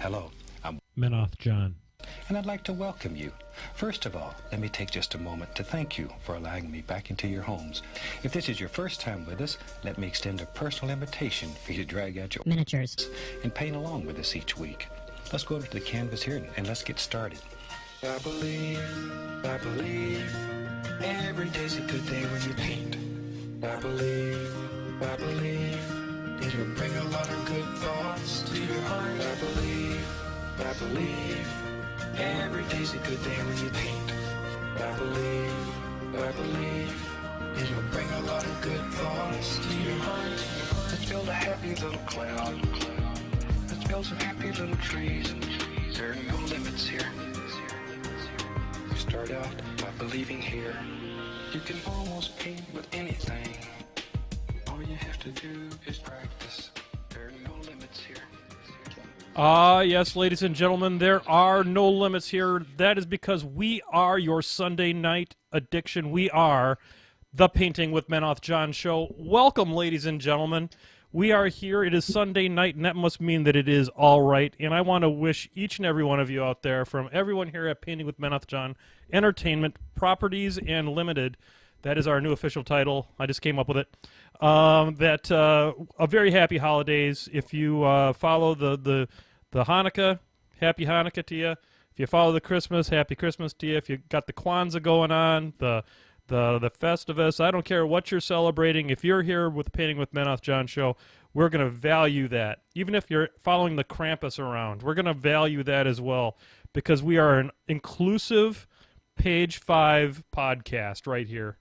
Hello, I'm Menoth John. and I'd like to welcome you. First of all, let me take just a moment to thank you for allowing me back into your homes. If this is your first time with us, let me extend a personal invitation for you to drag out your miniatures and paint along with us each week. Let's go over to the canvas here and let's get started. I believe, every day's a good day when you paint. I believe, it'll bring a lot of good thoughts to your heart. I believe, every day's a good day when you paint. I believe, it'll bring a lot of good thoughts to your heart. Let's build a happy little cloud. Let's build some happy little trees. There are no limits here. You start out by believing here. You can almost paint with anything. All you have to do is practice. There are no limits here. Yes, ladies and gentlemen, there are no limits here. That is because we are your Sunday night addiction. We are the Painting with Menoth John show. Welcome, ladies and gentlemen. We are here. It is Sunday night, and that must mean that it is all right. And I want to wish each and every one of you out there, from everyone here at Painting with Menoth John Entertainment Properties and Limited, that is our new official title. I just came up with it. A very happy holidays. If you follow the Hanukkah, happy Hanukkah to you. If you follow the Christmas, happy Christmas to you. If you got the Kwanzaa going on, the Festivus, I don't care what you're celebrating. If you're here with the Painting with Menoth John show, we're going to value that. Even if you're following the Krampus around, we're going to value that as well, because we are an inclusive page 5 podcast right here.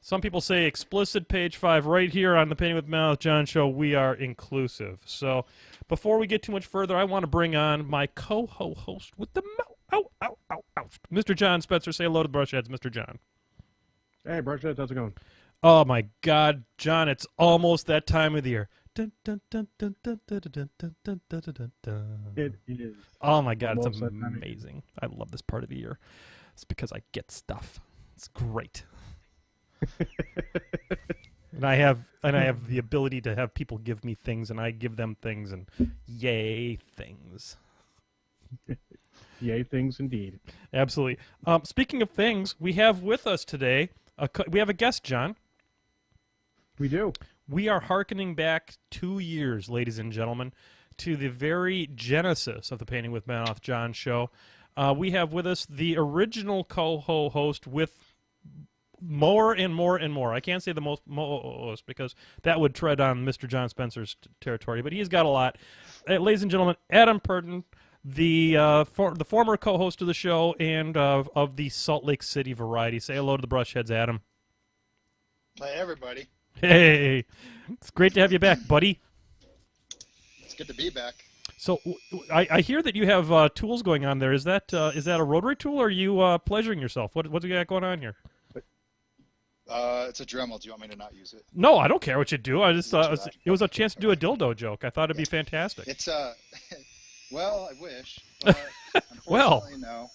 Some people say explicit page 5. Right here on the Painting with Menoth John show, we are inclusive. So before we get too much further, I want to bring on my co-host with the Mr. John Spencer. Say hello to the Brushheads, Mr. John. Hey, Brushheads, how's it going? Oh, my God, John, it's almost that time of the year. It is. Oh, my God, Almost it's amazing. I love this part of the year. It's because I get stuff. It's great. And I have the ability to have people give me things, and I give them things, and yay things. Yay, things indeed. Absolutely. Speaking of things, we have with us today, we have a guest, John. We do. We are hearkening back 2 years, ladies and gentlemen, to the very genesis of the Painting with Menoth John show. We have with us the original co-host with more and more and more. I can't say the most because that would tread on Mr. John Spencer's territory, but he's got a lot. Ladies and gentlemen, Adam Purdon, the former co-host of the show and of the Salt Lake City variety. Say hello to the Brushheads, Adam. Hi, everybody. Hey, it's great to have you back, buddy. It's good to be back. So I hear that you have tools going on there. Is that a rotary tool, or are you pleasuring yourself? What do you got going on here? It's a Dremel. Do you want me to not use it? No, I don't care what you do. I just it was a chance to do a dildo joke. I thought it'd be fantastic. It's well, I wish. But Well. unfortunately, no.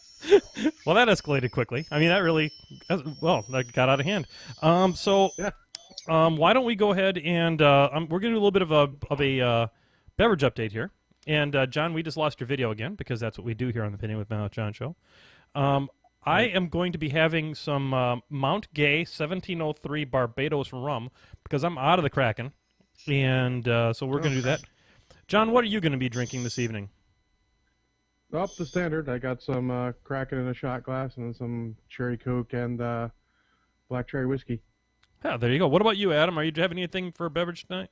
Well, that escalated quickly. I mean, that got out of hand. Why don't we go ahead and we're going to do a little bit of a beverage update here. And John, we just lost your video again because that's what we do here on the Painting with Menoth John show. I am going to be having some Mount Gay 1703 Barbados rum because I'm out of the Kraken, and so we're going to do that. John, what are you going to be drinking this evening? Up the standard. I got some Kraken in a shot glass and then some Cherry Coke and black cherry whiskey. Yeah, there you go. What about you, Adam? Do you have anything for a beverage tonight?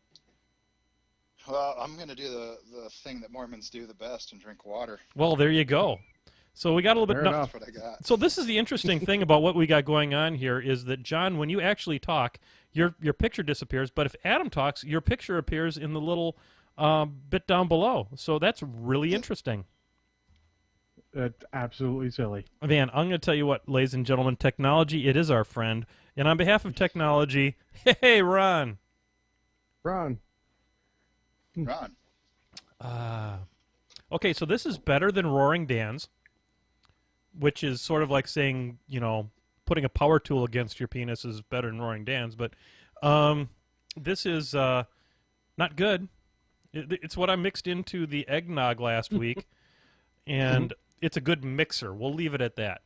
Well, I'm going to do the thing that Mormons do the best and drink water. Well, there you go. So we got a little bit. That's what I got. So this is the interesting thing about what we got going on here is that, John, when you actually talk, your picture disappears. But if Adam talks, your picture appears in the little bit down below. So that's really interesting. It's absolutely silly. Man, I'm going to tell you what, ladies and gentlemen, technology, it is our friend. And on behalf of technology, hey, Ron. Ron. Okay, so this is better than Roaring Dan's, which is sort of like saying, putting a power tool against your penis is better than Roaring Dan's. But this is not good. It's what I mixed into the eggnog last week, and it's a good mixer. We'll leave it at that.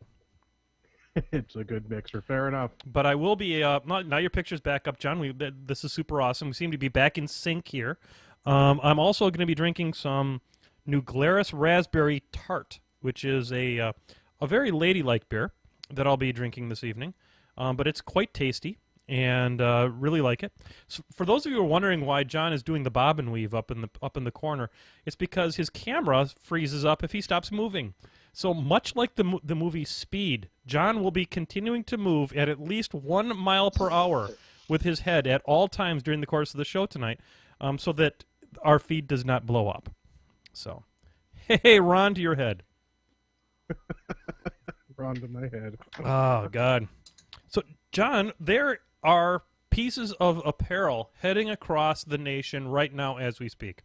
It's a good mixer. Fair enough. But I will be. Now your picture's back up, John. This is super awesome. We seem to be back in sync here. I'm also going to be drinking some New Glarus Raspberry Tart, which is a very ladylike beer that I'll be drinking this evening. But it's quite tasty, and really like it. So for those of you who are wondering why John is doing the bob and weave up in the corner, it's because his camera freezes up if he stops moving. So much like the movie Speed, John will be continuing to move at least 1 mile per hour with his head at all times during the course of the show tonight, so that our feed does not blow up. So, hey, Ron, to your head. Ron to my head. Oh, God. So, John, there are pieces of apparel heading across the nation right now as we speak.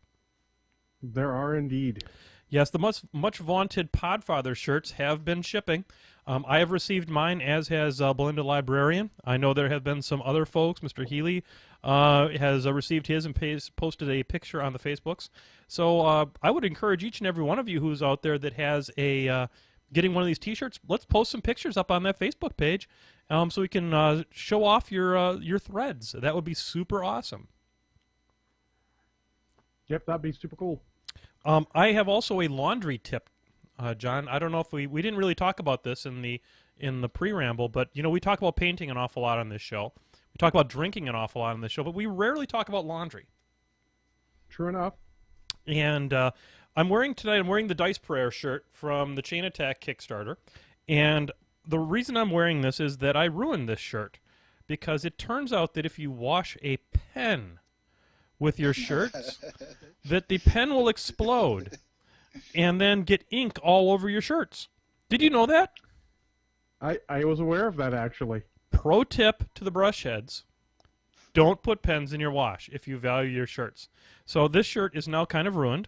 There are indeed. Yes, the much vaunted Podfather shirts have been shipping. I have received mine, as has Belinda Librarian. I know there have been some other folks. Mr. Healy has received his and posted a picture on the Facebooks. So I would encourage each and every one of you who's out there that has a getting one of these T-shirts. Let's post some pictures up on that Facebook page, so we can show off your threads. That would be super awesome. Yep, that'd be super cool. I have also a laundry tip, John. I don't know if we didn't really talk about this in the pre-ramble, but we talk about painting an awful lot on this show. We talk about drinking an awful lot on this show, but we rarely talk about laundry. True enough. And I'm wearing the Dice Prayer shirt from the Chain Attack Kickstarter, and the reason I'm wearing this is that I ruined this shirt because it turns out that if you wash a pen with your shirts, that the pen will explode and then get ink all over your shirts. Did you know that? I was aware of that, actually. Pro tip to the Brushheads: don't put pens in your wash if you value your shirts. So this shirt is now kind of ruined,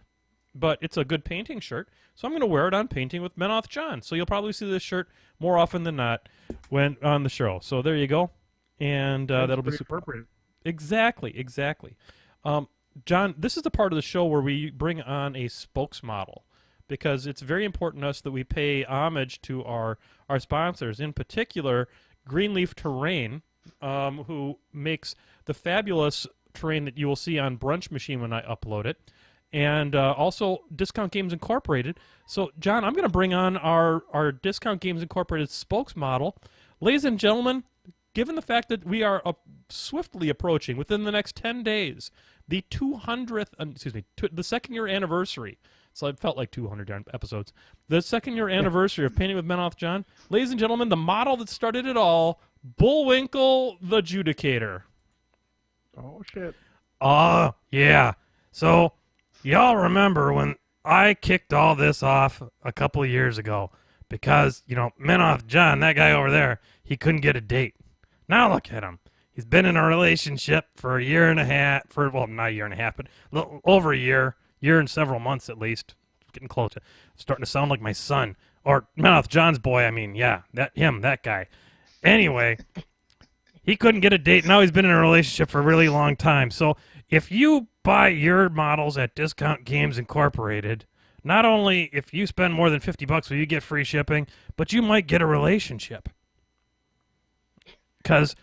but it's a good painting shirt, so I'm going to wear it on Painting with Menoth John. So you'll probably see this shirt more often than not when on the show. So there you go, and that'll be super appropriate. Exactly. John, this is the part of the show where we bring on a spokesmodel, because it's very important to us that we pay homage to our sponsors, in particular Greenleaf Terrain, who makes the fabulous terrain that you will see on Brunch Machine when I upload it, and also Discount Games Incorporated. So, John, I'm going to bring on our Discount Games Incorporated spokesmodel. Ladies and gentlemen, given the fact that we are swiftly approaching, within the next 10 days, the 200th, the second-year anniversary. So it felt like 200 episodes. The second-year anniversary of Painting with Menoth John. Ladies and gentlemen, the model that started it all, Bullwinkle the Judicator. Oh, shit. Yeah. So, y'all remember when I kicked all this off a couple of years ago because, Menoth John, that guy over there, he couldn't get a date. Now look at him. He's been in a relationship for a year and a half, not a year and a half, but over a year and several months at least. Getting close to starting to sound like my son. Or Menoth John's boy, that guy. Anyway, he couldn't get a date. Now he's been in a relationship for a really long time. So if you buy your models at Discount Games Incorporated, not only if you spend more than $50 will you get free shipping, but you might get a relationship. Because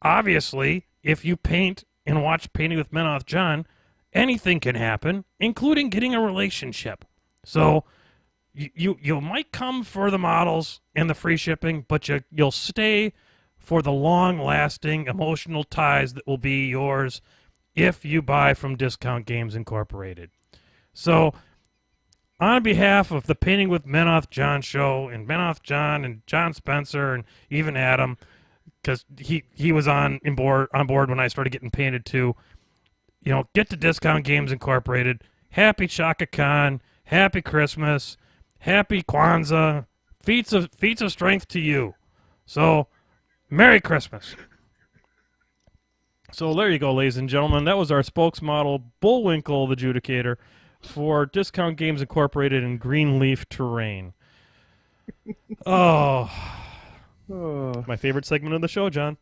obviously, if you paint and watch Painting with Menoth John, anything can happen, including getting a relationship. So you might come for the models and the free shipping, but you'll stay for the long-lasting emotional ties that will be yours if you buy from Discount Games Incorporated. So, on behalf of the Painting with Menoth John show, and Menoth John and John Spencer and even Adam, because he was on board when I started getting painted too. Get to Discount Games Incorporated. Happy Chaka Khan. Happy Christmas. Happy Kwanzaa. Feats of strength to you. So, Merry Christmas. So there you go, ladies and gentlemen. That was our spokesmodel, Bullwinkle the Judicator, for Discount Games Incorporated and Greenleaf Terrain. My favorite segment of the show, John.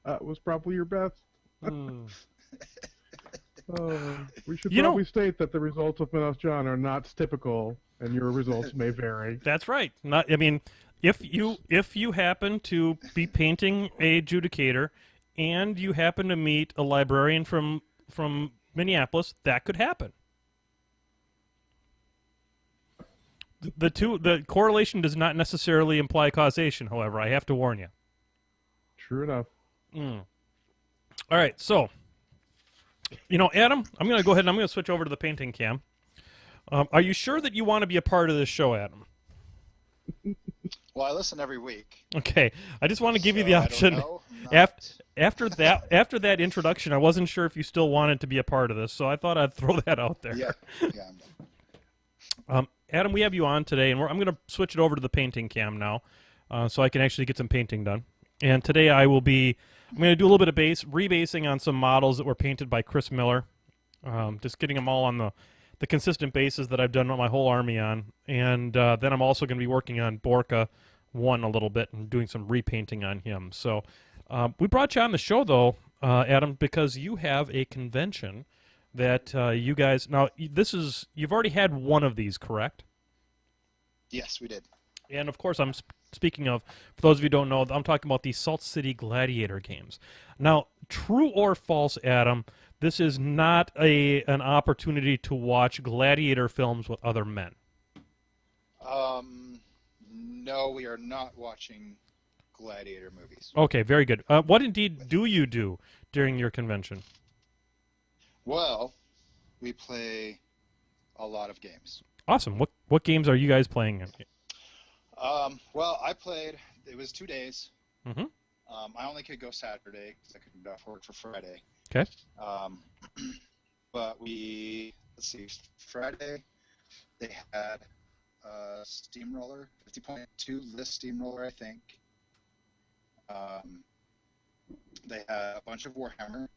That was probably your best. We should You know- probably state that the results of Minos John are not typical, and your results may vary. That's right. I mean, if you happen to be painting a judicator, and you happen to meet a librarian from Minneapolis, that could happen. The correlation does not necessarily imply causation. However, I have to warn you. True enough. All right, so Adam, I'm going to go ahead and I'm going to switch over to the painting cam. Are you sure that you want to be a part of this show, Adam? Well, I listen every week. Okay, I just want to give you So the I don't option. know. Not- After that introduction, I wasn't sure if you still wanted to be a part of this, so I thought I'd throw that out there. Yeah, I'm done. Adam, we have you on today, and I'm going to switch it over to the painting cam now, so I can actually get some painting done. And today I'm going to do a little bit of rebasing on some models that were painted by Chris Miller, just getting them all on the consistent bases that I've done my whole army on. And then I'm also going to be working on Borka 1 a little bit and doing some repainting on him. So we brought you on the show, though, Adam, because you have a convention that you guys... Now, you've already had one of these, correct? Yes, we did. And, of course, I'm speaking of, for those of you who don't know, I'm talking about the Salt City Gladiator Games. Now, true or false, Adam, this is not an opportunity to watch gladiator films with other men. No, we are not watching gladiator movies. Okay, very good. What indeed do you do during your convention? Well, we play a lot of games. Awesome. What games are you guys playing? Well, I played. It was 2 days. Mm-hmm. I only could go Saturday because I couldn't get off work for Friday. Okay. But let's see, Friday they had a steamroller, 50.2 list steamroller, I think. They had a bunch of Warhammer.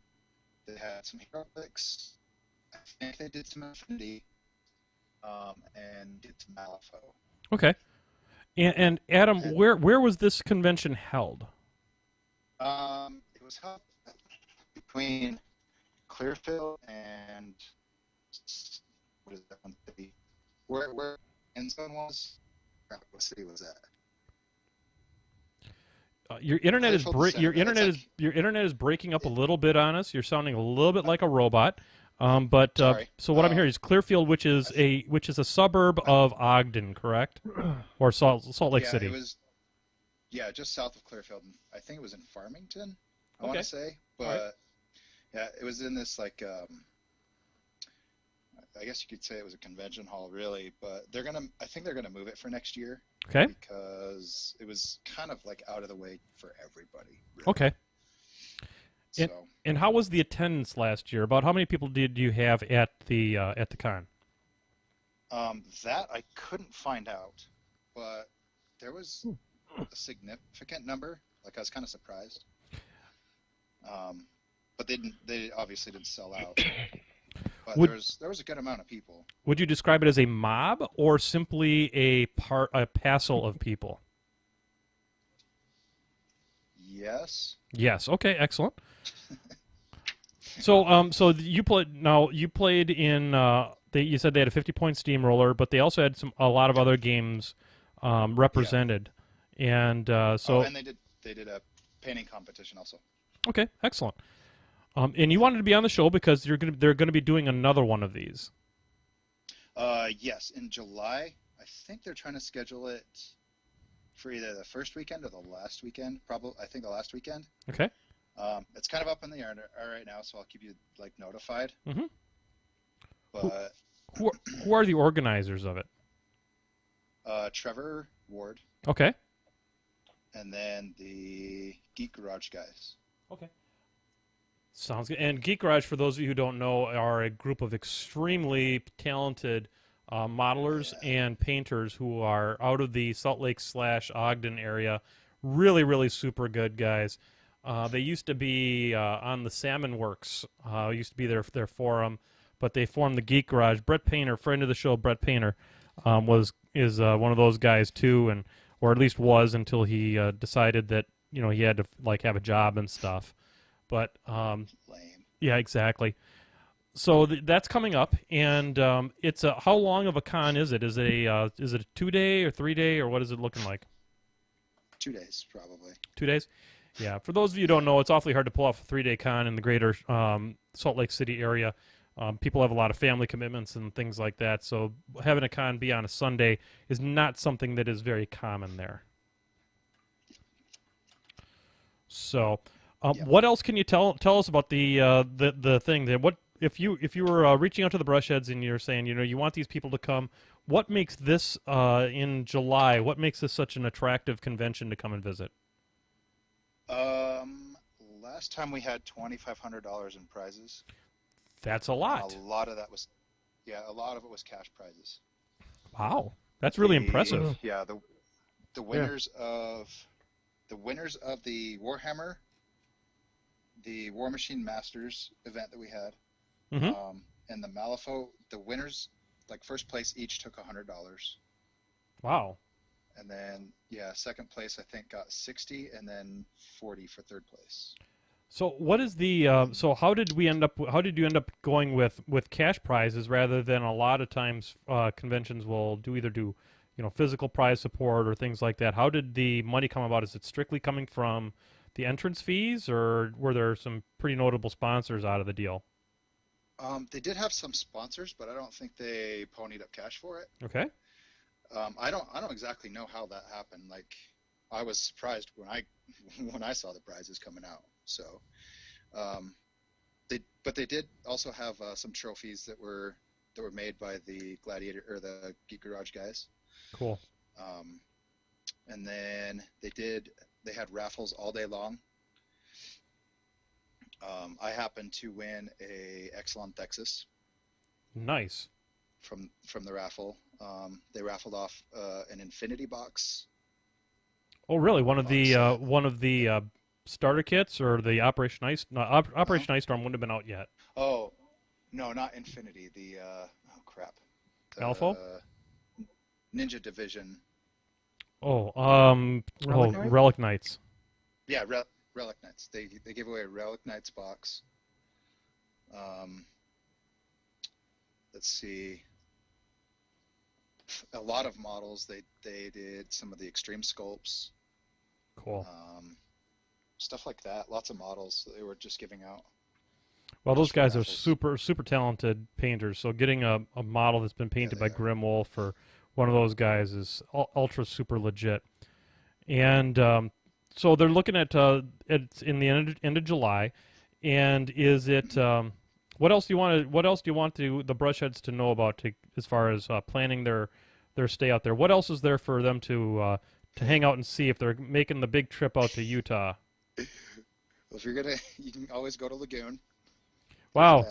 They had some Heraldics. I think they did some Affinity, and did some Malifaux. Okay. And Adam, where was this convention held? It was held between Clearfield and what is that one city? Where Ensign was? What city was that? Your internet is your internet is breaking up a little bit on us. You're sounding a little bit like a robot. So what I'm hearing is Clearfield, which is a suburb of Ogden, correct? Or Salt Lake City. It was, just south of Clearfield. I think it was in Farmington, I want Okay. to say. But, Right. yeah, it was in this, like, I guess you could say it was a convention hall, really. But I think they're going to move it for next year. Okay. Because it was kind of, like, out of the way for everybody. Really. Okay. So, And how was the attendance last year? About how many people did you have at the con? that I couldn't find out. But there was a significant number. Like, I was kind of surprised. But they obviously didn't sell out. But there was a good amount of people. Would you describe it as a mob or simply a passel of people? Yes. Yes. Okay. Excellent. So you played in. You said they had a 50-point steamroller, but they also had a lot of other games represented, and and they did a painting competition also. Okay, excellent. And you wanted to be on the show because they're going to be doing another one of these. Yes, in July. I think they're trying to schedule it for either the first weekend or the last weekend. Probably, I think the last weekend. Okay. It's kind of up in the air right now, so I'll keep you notified. Mm-hmm. But who are the organizers of it? Trevor Ward. Okay. And then the Geek Garage guys. Okay. Sounds good. And Geek Garage, for those of you who don't know, are a group of extremely talented modelers and painters who are out of the Salt Lake / Ogden area. Really, really super good guys. They used to be on the Salmon Works. Used to be their forum, but they formed the Geek Garage. Brett Painter, friend of the show, Brett Painter, is one of those guys too, or at least was until he decided that he had to have a job and stuff. But Lame. yeah, exactly. So that's coming up, and it's a, how long of a con is it? Is it a 2-day or 3-day, or what is it looking like? 2 days, probably. 2 days? Yeah. For those of you who don't know, it's awfully hard to pull off a 3-day con in the greater Salt Lake City area. People have a lot of family commitments and things like that, so having a con be on a Sunday is not something that is very common there. So, what else can you tell us about the thing? What if you were reaching out to the Brushheads and you're saying, you want these people to come? What makes this in July? What makes this such an attractive convention to come and visit? Last time we had $2,500 in prizes. That's a lot. A lot of that was, a lot of it was cash prizes. Wow, that's really impressive. Yeah, the winners of the Warhammer, the Warmachine Masters event that we had, and the Malifaux, the winners, like first place, each took $100. Wow. And then second place I think got 60, and then 40 for third place. So what is the so how did you end up going with cash prizes rather than a lot of times conventions will either do physical prize support or things like that? How did the money come about? Is it strictly coming from the entrance fees, or were there some pretty notable sponsors out of the deal? They did have some sponsors, but I don't think they ponied up cash for it. Okay. I don't exactly know how that happened. Like, I was surprised when I saw the prizes coming out. So, they did also have some trophies that were made by the Gladiator or the Geek Garage guys. Cool. And then they had raffles all day long. I happened to win a Exelon Texas. Nice. From the raffle. They raffled off an Infinity box. Oh, really? One of the starter kits, or the Operation Ice? No, Operation Ice Storm wouldn't have been out yet. Oh, no, not Infinity. The crap. Alpha? Ninja Division. Oh, Relic Knights? Relic Knights. Yeah, Relic Knights. They gave away a Relic Knights box. Let's see. A lot of models. They did some of the extreme sculpts. Cool. Stuff like that. Lots of models that they were just giving out. Well, those guys are super talented painters. So getting a model that's been painted by Grimwolf for one of those guys is ultra super legit. And so they're looking at it's in the end of July. And is it what else do you want the Brushheads to know about as far as planning their stay out there? What else is there for them to hang out and see if they're making the big trip out to Utah? Well, if you can always go to Lagoon. Wow.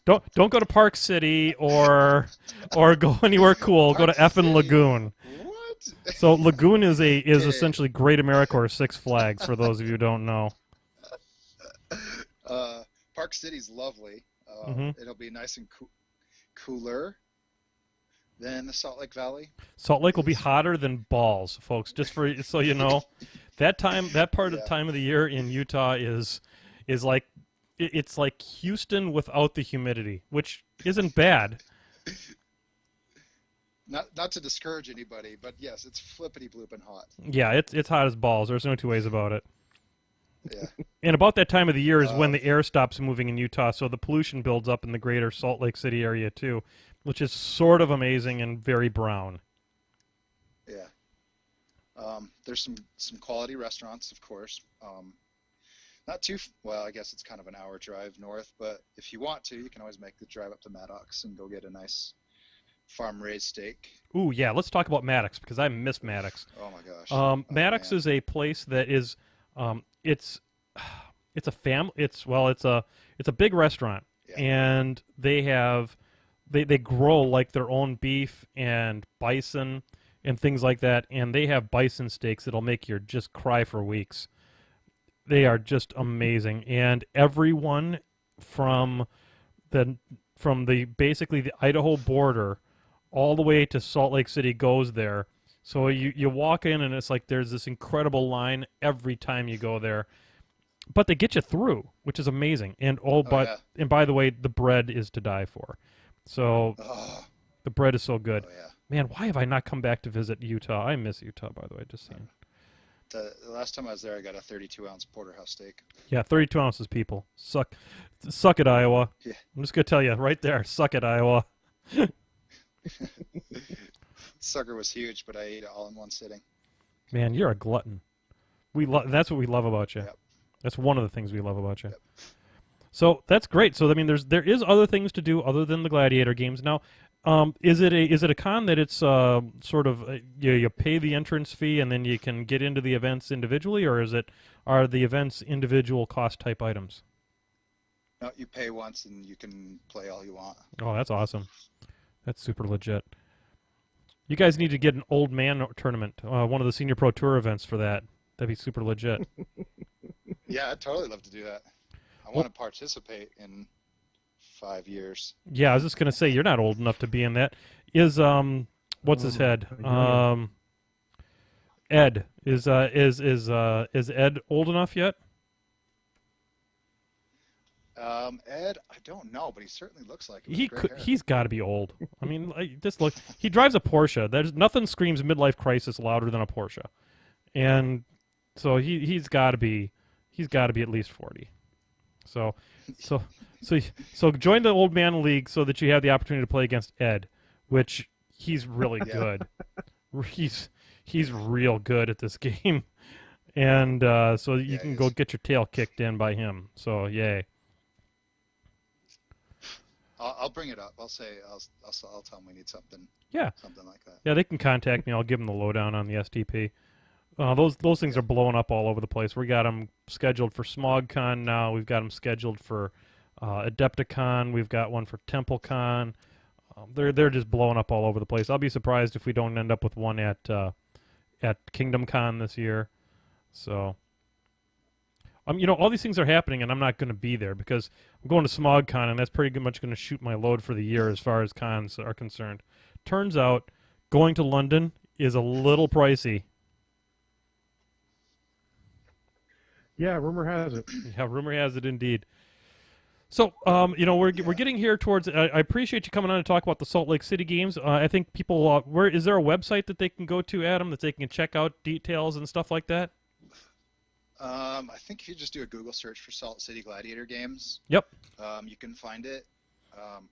Don't go to Park City or go anywhere cool. Go to effing Lagoon. What? So Lagoon is essentially Great America or Six Flags for those of you who don't know. Park City's lovely. It'll be nice and cooler than the Salt Lake Valley. Salt Lake will be hotter than balls, folks. Just so you know, that part of the time of the year in Utah is like it's like Houston without the humidity, which isn't bad. Not to discourage anybody, but yes, it's flippity blooping hot. Yeah, it's hot as balls. There's no two ways about it. Yeah. And about that time of the year is when the air stops moving in Utah, so the pollution builds up in the greater Salt Lake City area too, which is sort of amazing and very brown. Yeah. There's some quality restaurants, of course. Not too well. I guess it's kind of an hour drive north, but if you want to, you can always make the drive up to Maddox and go get a nice farm-raised steak. Ooh, yeah. Let's talk about Maddox because I miss Maddox. Oh my gosh. Maddox is a place that is it's a it's a big restaurant, and they grow like their own beef and bison and things like that, and they have bison steaks that'll make you just cry for weeks. They are just amazing, and everyone from basically the Idaho border all the way to Salt Lake City goes there. So you walk in and it's like there's this incredible line every time you go there. but they get you through, which is amazing. And yeah. and by the way, the bread is to die for. So Oh, the bread is so good. oh yeah. Man, why have I not come back to visit Utah? I miss Utah, by the way. Just saying. The last time I was there, I got a 32-ounce porterhouse steak. Yeah, 32 ounces, people. Suck it, Iowa. Yeah. I'm just gonna tell you right there. Suck it, Iowa. Sucker was huge, but I ate it all in one sitting. Man, you're a glutton. That's what we love about you. Yep. That's one of the things we love about you. Yep. So that's great. So I mean, there is other things to do other than the Gladiator games. Now, is it a con that it's sort of you pay the entrance fee and then you can get into the events individually, or are the events individual cost type items? No, you pay once and you can play all you want. Oh, that's awesome. That's super legit. You guys need to get an old man tournament, one of the Senior Pro Tour events for that. That'd be super legit. Yeah, I'd totally love to do that. I want to participate in 5 years. Yeah, I was just gonna say you're not old enough to be in that. Is what's his head? Ed is Ed old enough yet? Ed, I don't know, but he certainly looks like him. He's got to be old. I mean, like, just look. He drives a Porsche. There's nothing screams midlife crisis louder than a Porsche, and so he's got to be at least 40. So join the old man league so that you have the opportunity to play against Ed, which he's really good. He's real good at this game, and so you can go get your tail kicked in by him. So yay. I'll bring it up. I'll say I'll tell them we need something. Yeah. Something like that. Yeah, they can contact me. I'll give them the lowdown on the STP. Those things are blowing up all over the place. We got them scheduled for SmogCon now. We've got them scheduled for Adepticon. We've got one for TempleCon. They're just blowing up all over the place. I'll be surprised if we don't end up with one at KingdomCon this year. So, all these things are happening, and I'm not going to be there because I'm going to SmogCon, and that's pretty much going to shoot my load for the year as far as cons are concerned. Turns out, going to London is a little pricey. Yeah, rumor has it. Yeah, rumor has it indeed. So, we're getting here towards. I appreciate you coming on to talk about the Salt Lake City games. I think people. Where is there a website that they can go to, Adam, that they can check out details and stuff like that? I think if you just do a Google search for Salt City Gladiator Games, Yep. You can find it.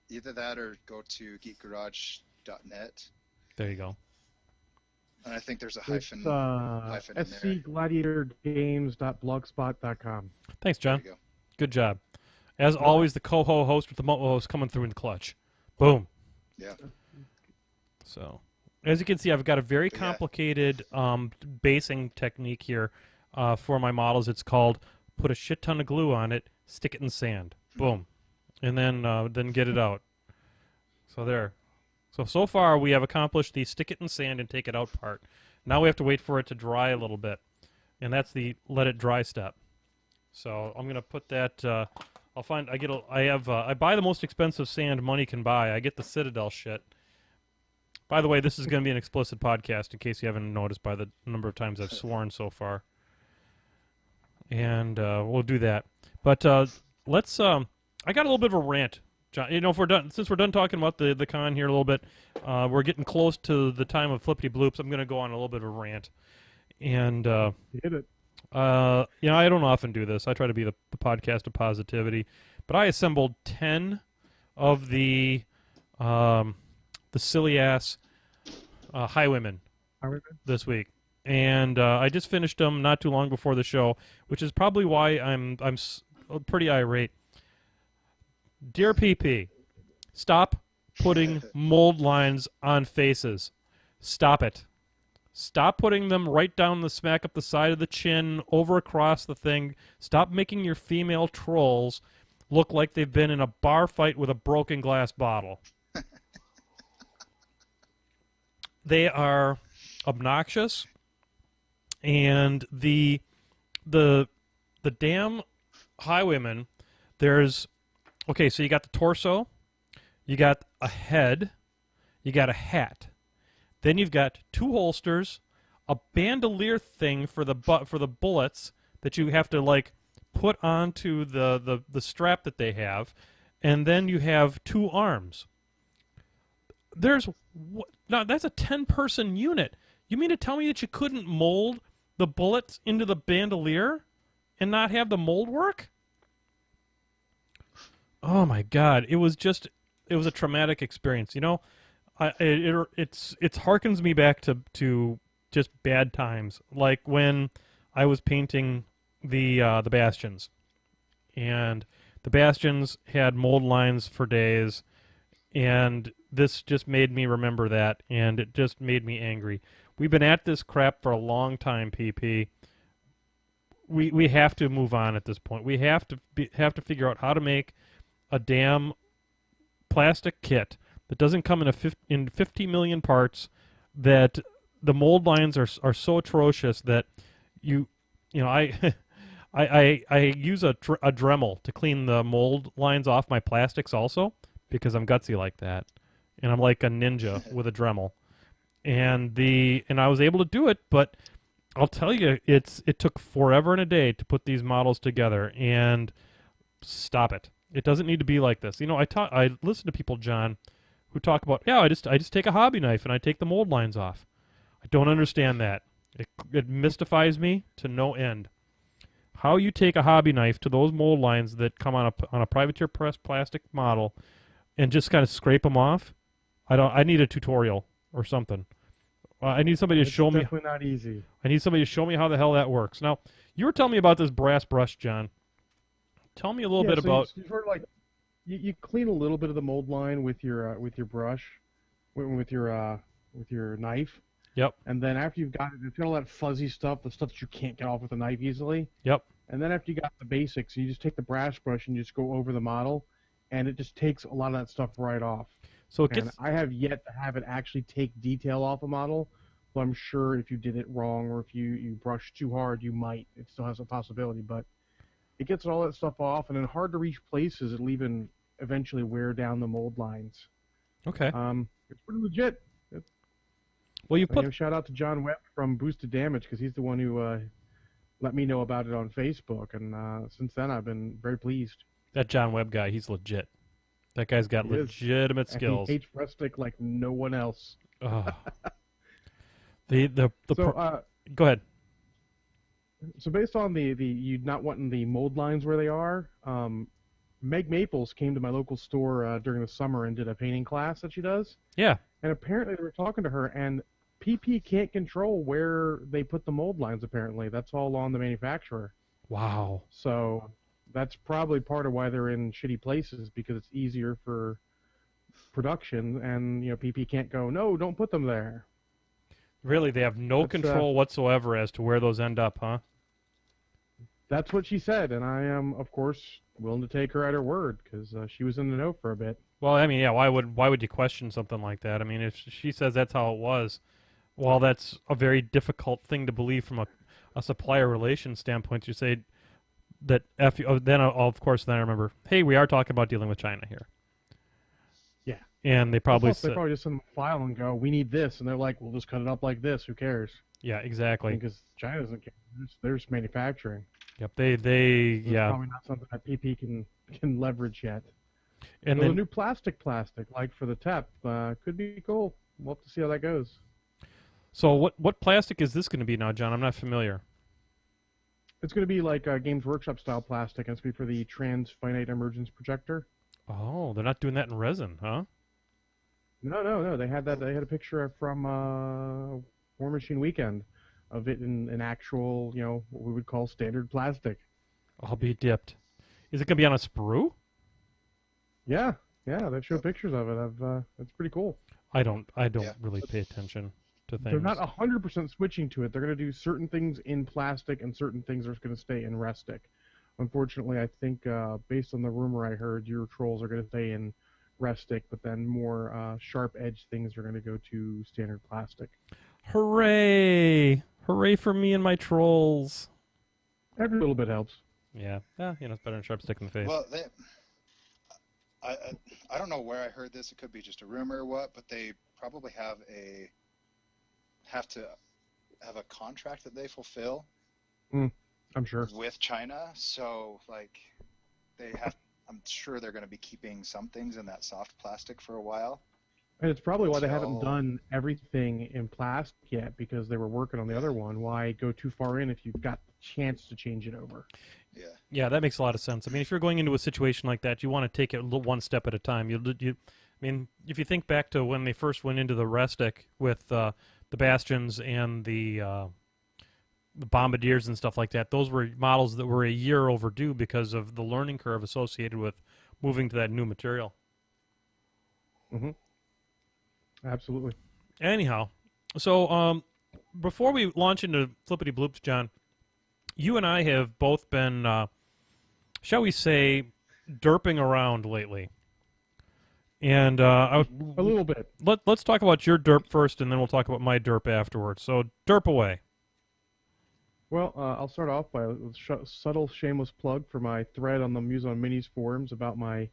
Either that or go to geekgarage.net. There you go. And I think there's a It's hyphen in there. scgladiatorgames.blogspot.com. Thanks, John. There you go. Good job. As always, the co-host with the mo-host coming through in the clutch. Boom. Yeah. So, as you can see, I've got a very Yeah. complicated basing technique here for my models. It's called put a shit ton of glue on it, stick it in sand. Boom. And then get it out. So there. So far, we have accomplished the stick it in sand and take it out part. Now we have to wait for it to dry a little bit. And that's the let it dry step. So I'm going to put that... I buy the most expensive sand money can buy. I get the Citadel shit. By the way, this is going to be an explicit podcast in case you haven't noticed by the number of times I've sworn so far. And we'll do that. But let's... I got a little bit of a rant, John. If we're done, since we're done talking about the con here a little bit, we're getting close to the time of flippity bloops. I'm going to go on a little bit of a rant. And... Hit it. I don't often do this. I try to be the podcast of positivity, but I assembled 10 of the silly ass highwaymen this week, and I just finished them not too long before the show, which is probably why I'm pretty irate. Dear PP, stop putting mold lines on faces. Stop it. Stop putting them right down the smack up the side of the chin, over across the thing. Stop making your female trolls look like they've been in a bar fight with a broken glass bottle. They are obnoxious, and the damn highwaymen. There's okay, so you got the torso, you got a head, you got a hat. Then you've got 2 holsters, a bandolier thing for the bullets that you have to put onto the strap that they have, and then you have 2 arms. Now that's a 10-person unit. You mean to tell me that you couldn't mold the bullets into the bandolier and not have the mold work? Oh my God! It was a traumatic experience. You know, it harkens me back to just bad times, like when I was painting the bastions, and the bastions had mold lines for days, and this just made me remember that, and it just made me angry. We've been at this crap for a long time, PP. We have to move on at this point. We have to figure out how to make a damn plastic kit that doesn't come in 50 million parts, that the mold lines are so atrocious that you know I use a Dremel to clean the mold lines off my plastics also, because I'm gutsy like that, and I'm like a ninja with a Dremel, and I was able to do it, but I'll tell you, it took forever and a day to put these models together, and stop it. It doesn't need to be like this. You know, I listen to people, John, who talk about, I just take a hobby knife and I take the mold lines off. I don't understand that. It mystifies me to no end. How you take a hobby knife to those mold lines that come on a privateer press plastic model and just kind of scrape them off? I need a tutorial or something. I need somebody to show me. It's definitely not easy. I need somebody to show me how the hell that works. Now, you were telling me about this brass brush, John. Tell me a little bit about. You sort of like you clean a little bit of the mold line with your brush, with your knife. Yep. And then after you've got it, it's got all that fuzzy stuff, the stuff that you can't get off with a knife easily. Yep. And then after you got the basics, you just take the brass brush and you just go over the model, and it just takes a lot of that stuff right off. So it and gets. I have yet to have it actually take detail off a model. So I'm sure if you did it wrong or if you brushed too hard, you might. It still has a possibility, but it gets all that stuff off, and in hard to reach places, it'll even eventually wear down the mold lines. Okay. It's pretty legit. Well, you put. Shout out to John Webb from Boosted Damage, because he's the one who let me know about it on Facebook, and since then I've been very pleased. That John Webb guy, he's legit. That guy's got legitimate skills. And he hates rustic like no one else. Oh. Go ahead. So based on the you not wanting the mold lines where they are, Meg Maples came to my local store during the summer and did a painting class that she does. Yeah. And apparently they were talking to her, and PP can't control where they put the mold lines, apparently. That's all on the manufacturer. Wow. So that's probably part of why they're in shitty places, because it's easier for production, and PP can't go, no, don't put them there. Really, they have no control whatsoever as to where those end up, huh? That's what she said, and I am, of course, willing to take her at her word, because she was in the know for a bit. Well, I mean, yeah, why would you question something like that? I mean, if she says that's how it was, well, that's a very difficult thing to believe from a supplier relations standpoint. You say that of course, then I remember, hey, we are talking about dealing with China here. Yeah. And they probably just send them a file and go, we need this, and they're like, we'll just cut it up like this. Who cares? Yeah, exactly. Because China doesn't care. There's manufacturing. Yep, It's probably not something that PP can leverage yet. And so then the new plastic, like for the TEP, could be cool. We'll have to see how that goes. So what plastic is this going to be now, John? I'm not familiar. It's going to be like Games Workshop style plastic, and it's going to be for the Trans-Finite Emergence projector. Oh, they're not doing that in resin, huh? No. They had a picture from Warmachine Weekend of it in actual, what we would call standard plastic. I'll be dipped. Is it going to be on a sprue? Yeah, they've showed pictures of it. It's pretty cool. I don't really pay attention to things. They're not 100% switching to it. They're going to do certain things in plastic and certain things are going to stay in rustic. Unfortunately, I think based on the rumor I heard, your trolls are going to stay in rustic, but then more sharp edge things are going to go to standard plastic. Hooray! Hooray for me and my trolls. Every little bit helps. Yeah, it's better than sharp stick in the face. Well, I don't know where I heard this. It could be just a rumor or what, but they probably have to have a contract that they fulfill. I'm sure. with China. So like I'm sure they're going to be keeping some things in that soft plastic for a while. And it's probably why they until- haven't done everything in plastic yet, because they were working on the other one. Why go too far in if you've got the chance to change it over? Yeah. Yeah, that makes a lot of sense. I mean, if you're going into a situation like that, you want to take it one step at a time. I mean, if you think back to when they first went into the Restic with the Bastions and the Bombardiers and stuff like that, those were models that were a year overdue because of the learning curve associated with moving to that new material. Mm-hmm. Absolutely. Anyhow, so before we launch into Flippity Bloops, John, you and I have both been, shall we say, derping around lately. And A little bit. let's talk about your derp first, and then we'll talk about my derp afterwards. So derp away. Well, I'll start off by a subtle, shameless plug for my thread on the Muson Minis forums about my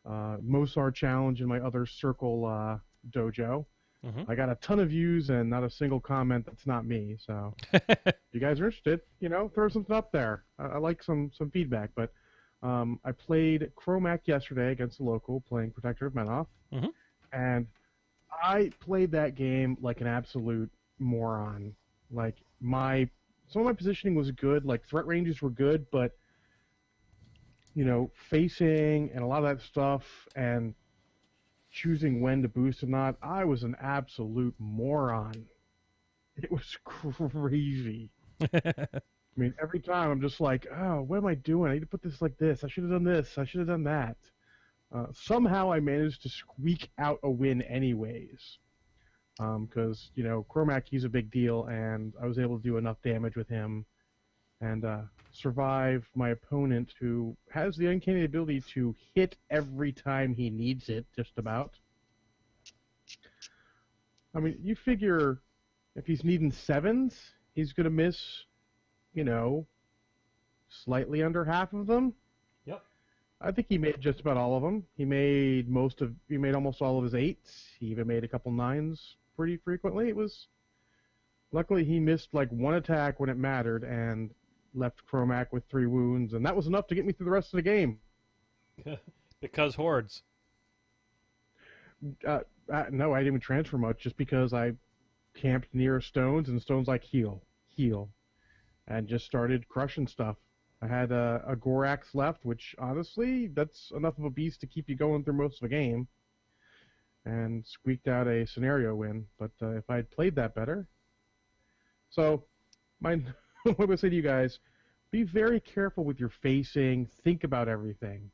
Mosar challenge and my other Circle dojo. Mm-hmm. I got a ton of views and not a single comment that's not me. So if you guys are interested, throw something up there. I like some feedback. But I played Chromac yesterday against the local, playing Protector of Menoth. Mm-hmm. And I played that game like an absolute moron. Like, some of my positioning was good, like threat ranges were good, but facing and a lot of that stuff and choosing when to boost or not, I was an absolute moron. It was crazy. I mean, every time I'm just like, oh, what am I doing? I need to put this like this. I should have done this. I should have done that. Somehow I managed to squeak out a win anyways. Because, Chromac, he's a big deal, and I was able to do enough damage with him and survive my opponent, who has the uncanny ability to hit every time he needs it, just about. I mean, you figure if he's needing 7s, he's going to miss, slightly under half of them. Yep. I think he made just about all of them. He made almost all of his 8s. He even made a couple 9s pretty frequently. Luckily he missed like one attack when it mattered and left Chromac with 3 wounds, and that was enough to get me through the rest of the game. Because Hordes. No, I didn't even transfer much, just because I camped near stones, and stones like heal, and just started crushing stuff. I had a Gorax left, which honestly, that's enough of a beast to keep you going through most of the game, and squeaked out a scenario win. But if I'd played that better. So, what I would say to you guys, be very careful with your facing, think about everything.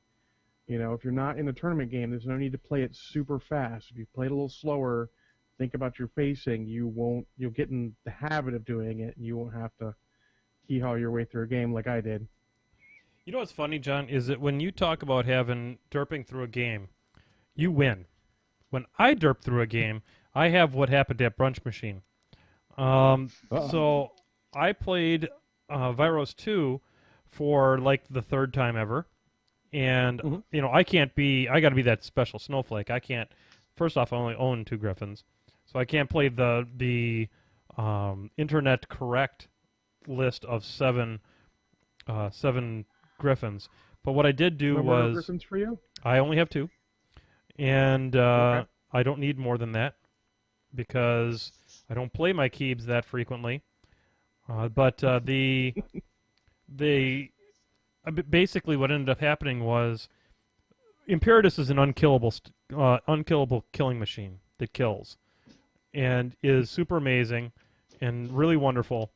If you're not in a tournament game, there's no need to play it super fast. If you play it a little slower, think about your facing, you'll get in the habit of doing it, and you won't have to keyhaul your way through a game like I did. You know what's funny, John, is that when you talk about derping through a game, you win. When I derp through a game, I have what happened at Brunch Machine. So I played Viros 2 for like the 3rd time ever. And, I got to be that special snowflake. I can't, first off, I only own 2 Griffins. So I can't play the internet correct list of 7 Griffins. But what I did do was, Griffins for you? I only have 2. And Okay. I don't need more than that because I don't play my Keebs that frequently. But basically what ended up happening was Imperatus is an unkillable killing machine that kills and is super amazing and really wonderful.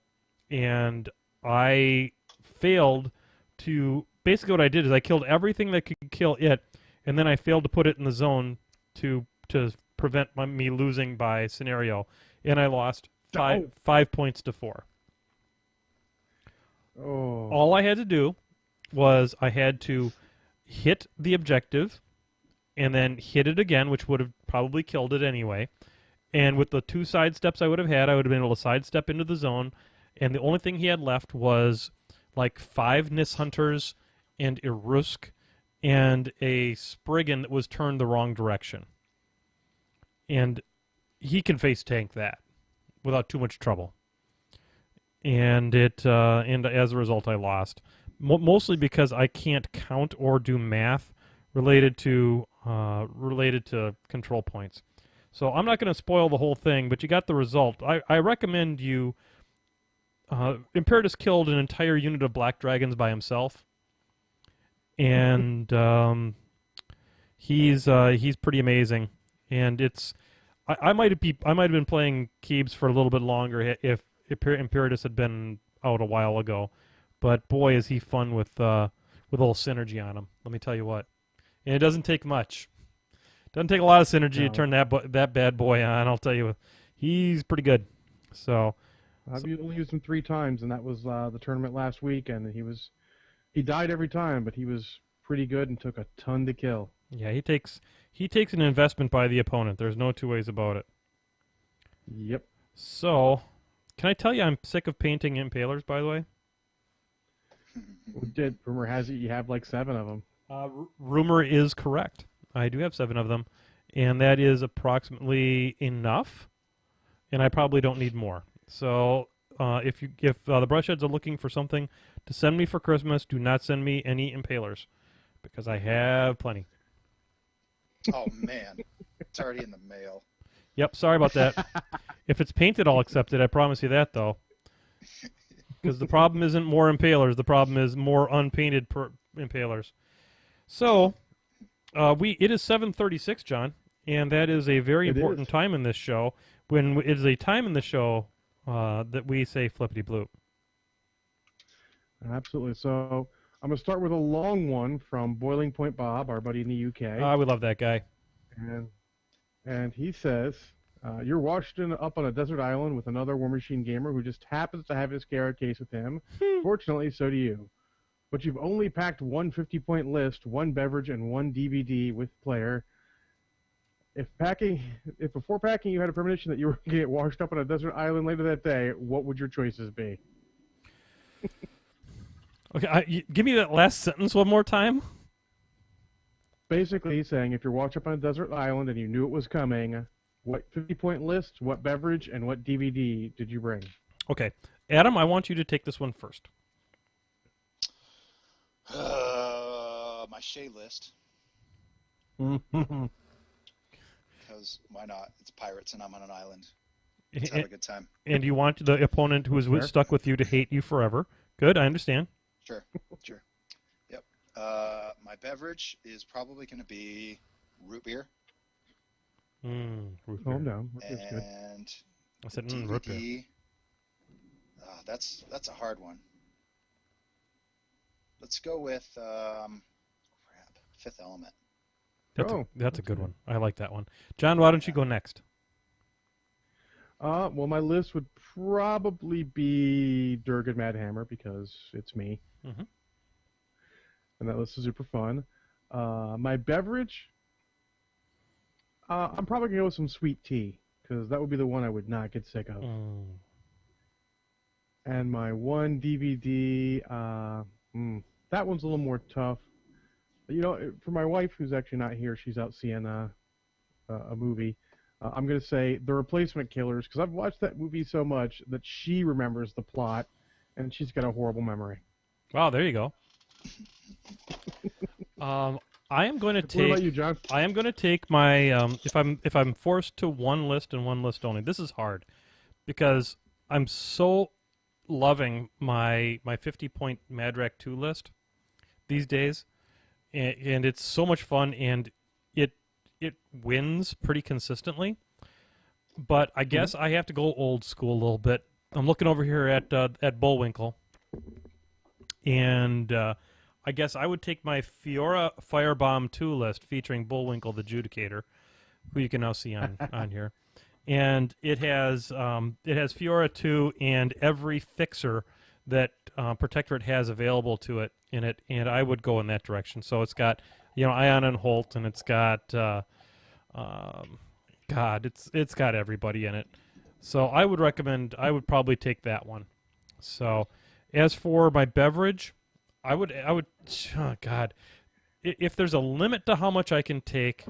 And I failed to... Basically what I did is I killed everything that could kill it, and then I failed to put it in the zone to prevent me losing by scenario. And I lost 5 points to 4. Oh. All I had to do was I had to hit the objective and then hit it again, which would have probably killed it anyway. And with the 2 sidesteps I would have had, I would have been able to sidestep into the zone. And the only thing he had left was like 5 Nis Hunters and a Rusk and a Spriggan that was turned the wrong direction. And he can face tank that without too much trouble. and and as a result, I lost. Mostly because I can't count or do math related to control points. So I'm not going to spoil the whole thing, but you got the result. I recommend you. Imperatus killed an entire unit of black dragons by himself, and he's pretty amazing. And I might have been playing Keebs for a little bit longer if Imperatus had been out a while ago. But boy, is he fun with a little synergy on him. Let me tell you what. And it doesn't take much. Doesn't take a lot of synergy to turn that bad boy on. I'll tell you, he's pretty good. So I've only used him 3 times, and that was the tournament last week. And he died every time, but he was pretty good and took a ton to kill. Yeah, he takes an investment by the opponent. There's no two ways about it. Yep. So, can I tell you I'm sick of painting Impalers, by the way? Rumor has it you have like 7 of them. Rumor is correct. I do have 7 of them, and that is approximately enough, and I probably don't need more. So, if the Brushheads are looking for something to send me for Christmas, do not send me any Impalers, because I have plenty. Oh man, it's already in the mail. Yep, sorry about that. If it's painted, I'll accept it. I promise you that, though. Because the problem isn't more Impalers. The problem is more unpainted Impalers. So, it is 7:36, John, and that is a very important time in this show. When it is a time in the show that we say flippity bloop. Absolutely. So I'm going to start with a long one from Boiling Point Bob, our buddy in the UK. We love that guy. And he says, you're washed up on a desert island with another Warmachine gamer who just happens to have his carrot case with him. Fortunately, so do you. But you've only packed 1 50-point list, 1 beverage, and 1 DVD with player. If before packing you had a premonition that you were going to get washed up on a desert island later that day, what would your choices be? Okay, give me that last sentence one more time. Basically, he's saying if you're washed up on a desert island and you knew it was coming, what 50-point list, what beverage, and what DVD did you bring? Okay. Adam, I want you to take this one first. My Shea list. Because why not? It's pirates and I'm on an island. Let's have a good time. And you want the opponent who is stuck with you to hate you forever. Good, I understand. Sure. Yep. My beverage is probably going to be root beer. Root beer. Calm down. Root beer's good. And I said DVD, root beer. That's a hard one. Let's go with Fifth Element. That's a good one. I like that one. John, why don't you go next? Well, my list would probably be Durgan Mad Hammer because it's me. Mm-hmm. And that list is super fun. My beverage, I'm probably going to go with some sweet tea because that would be the one I would not get sick of. And my 1 DVD, that one's a little more tough. You know, for my wife, who's actually not here, she's out seeing a movie. I'm going to say The Replacement Killers, because I've watched that movie so much that she remembers the plot, and she's got a horrible memory. Wow, there you go. I am going to take. What about you, John? I am going to take my. If I'm forced to one list and one list only, this is hard, because I'm so loving my 50-point Madrak 2 list these days, and it's so much fun, and it wins pretty consistently. But I guess I have to go old school a little bit. I'm looking over here at Bullwinkle, and I guess I would take my Fiora Firebomb 2 list featuring Bullwinkle the Judicator, who you can now see on here. And it has Fiora 2 and every fixer that Protectorate has available to it in it, and I would go in that direction. So it's got Ion and Holt, and it's got it's got everybody in it. So I would probably take that one. So as for my beverage, I would if there's a limit to how much I can take.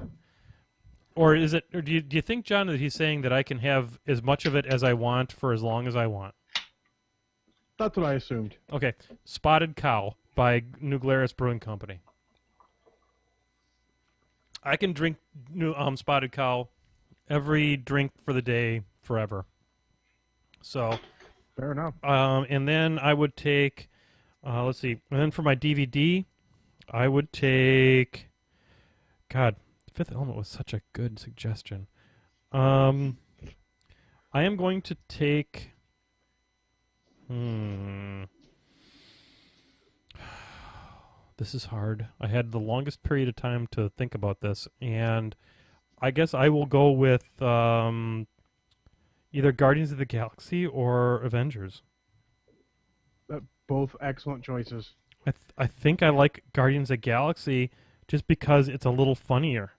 Or do you think, John, that he's saying that I can have as much of it as I want for as long as I want? That's what I assumed. Okay, Spotted Cow by New Glarus Brewing Company. I can drink Spotted Cow every drink for the day forever. So, Fair enough. and then I would take, let's see, and then for my DVD, I would take, God, Fifth Element was such a good suggestion. I am going to take, this is hard. I had the longest period of time to think about this, and I guess I will go with either Guardians of the Galaxy or Avengers. Both excellent choices. I think I like Guardians of the Galaxy just because it's a little funnier.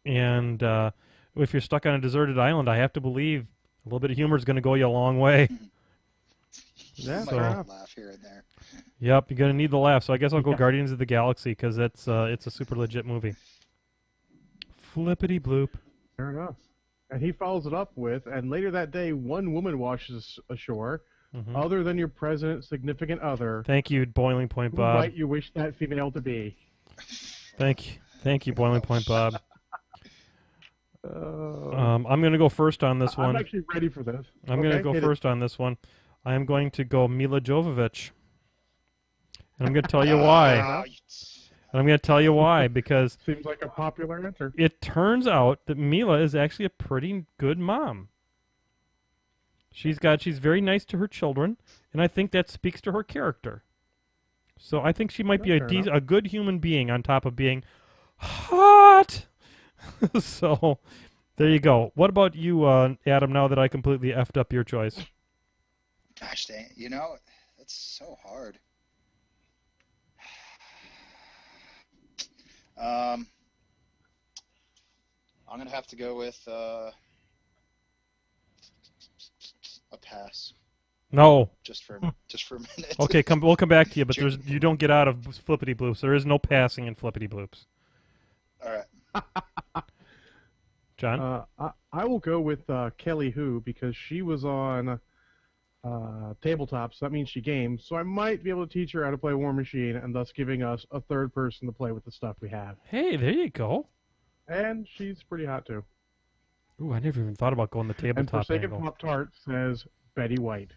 And if you're stuck on a deserted island, I have to believe a little bit of humor is going to go you a long way. Yeah, Might fair have enough. a laugh here and there. Yep, you're going to need the laugh. So I guess I'll go Yeah. Guardians of the Galaxy because it's a super legit movie. Flippity bloop. Fair enough. And he follows it up with, and later that day, one woman washes ashore, other than your president's significant other. Thank you, Boiling Point Who Bob. might you wish that female to be? Thank you, Boiling Point Bob. Uh, I'm going to go first on this I'm one. actually ready for this. I'm going to Okay, go hit it. first on this one. I am going to go Mila Jovovich. And I'm going to tell you why. And I'm going to tell you why, because Seems like a popular answer. it turns out that Mila is actually a pretty good mom. She's very nice to her children, and I think that speaks to her character. So I think she might be Fair enough. a good human being on top of being hot. So there you go. What about you, Adam, now that I completely effed up your choice? Gosh dang, you know, that's so hard. I'm gonna have to go with a pass, No. just for a minute. Okay, we'll come back to you, but you don't get out of flippity bloops. There is no passing in flippity bloops. All right. John? I will go with Kelly Hu because she was on tabletop, so that means she games. So I might be able to teach her how to play Warmachine, and thus giving us a third person to play with the stuff we have. Hey, there you go. And she's pretty hot too. Ooh, I never even thought about going the And tabletop Forsaken angle. Pop Tart says Betty White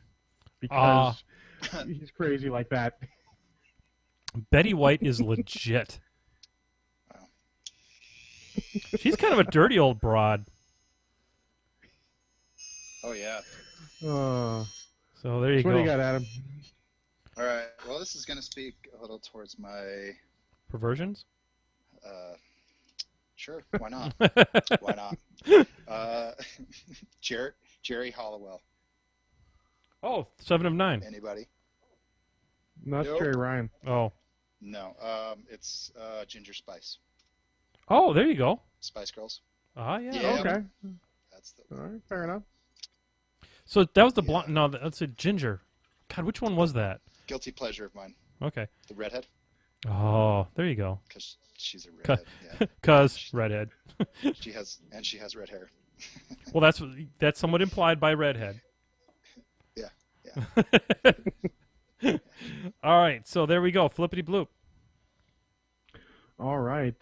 because Ah. he's crazy like that. Betty White is legit. She's kind of a dirty old broad. Oh yeah. So there you So what go. do you got, Adam? All right. Well, this is gonna speak a little towards my. Perversions? Sure. Why not? Why not? Jerry Hollowell. Oh, 7 of 9. Anybody? Not Nope. Jerry Ryan. Oh. No. It's Ginger Spice. Oh, there you go. Spice Girls. Ah, yeah. Yeah. Okay. That's the. All right. Fair enough. So that was the blonde. No, that's a ginger. God, which one was that? Guilty pleasure of mine. Okay. The redhead, Oh, there you go. because she's a redhead. Yeah. Cause redhead. She has red hair. Well, that's somewhat implied by redhead. Yeah. All right, so there we go. Flippity bloop. All right.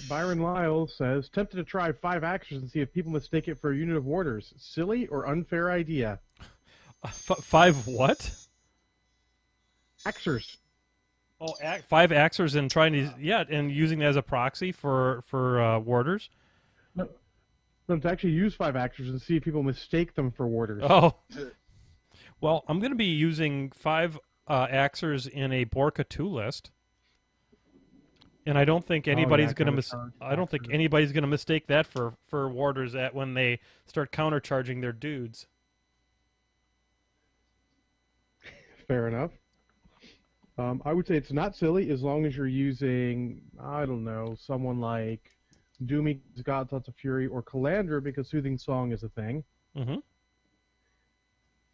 Byron Lyle says, tempted to try 5 axes and see if people mistake it for a unit of warders. Silly or unfair idea? 5 what? Axers. Oh, 5 axers and trying to and using that as a proxy for warders. No, to actually use 5 axers and see if people mistake them for warders. Oh, well, I'm going to be using 5 axers in a Borka 2 list, and I don't think anybody's going to I don't think anybody's going to mistake that for warders when they start countercharging their dudes. Fair enough. I would say it's not silly as long as you're using, I don't know, someone like Doomy's God's Lots of Fury or Calandra because Soothing Song is a thing. Mm-hmm.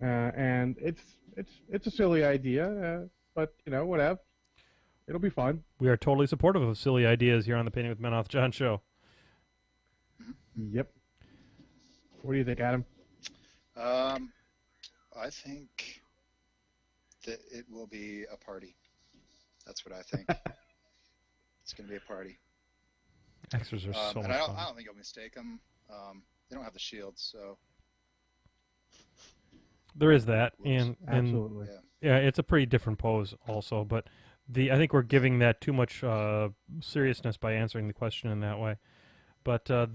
And it's a silly idea, but you know, whatever. It'll be fun. We are totally supportive of silly ideas here on the Painting with Menoth John show. Yep. What do you think, Adam? I think that it will be a party. That's what I think. It's going to be a party. Axers are so and much I fun. don't think you'll mistake them. They don't have the shields, so There is that, and Absolutely. yeah, it's a pretty different pose also. But I think we're giving that too much seriousness by answering the question in that way. But I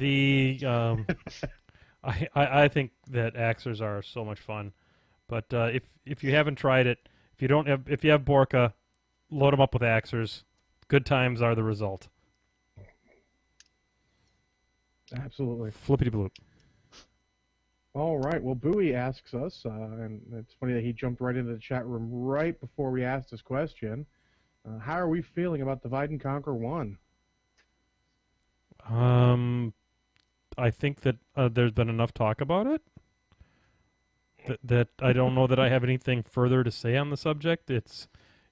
think that Axers are so much fun. But if you haven't tried it, if you have Borka, load them up with Axers. Good times are the result. Absolutely. Flippity bloop. All right. Well, Bowie asks us, and it's funny that he jumped right into the chat room right before we asked this question. How are we feeling about Divide and Conquer 1? I think that there's been enough talk about it that I don't know that I have anything further to say on the subject. It's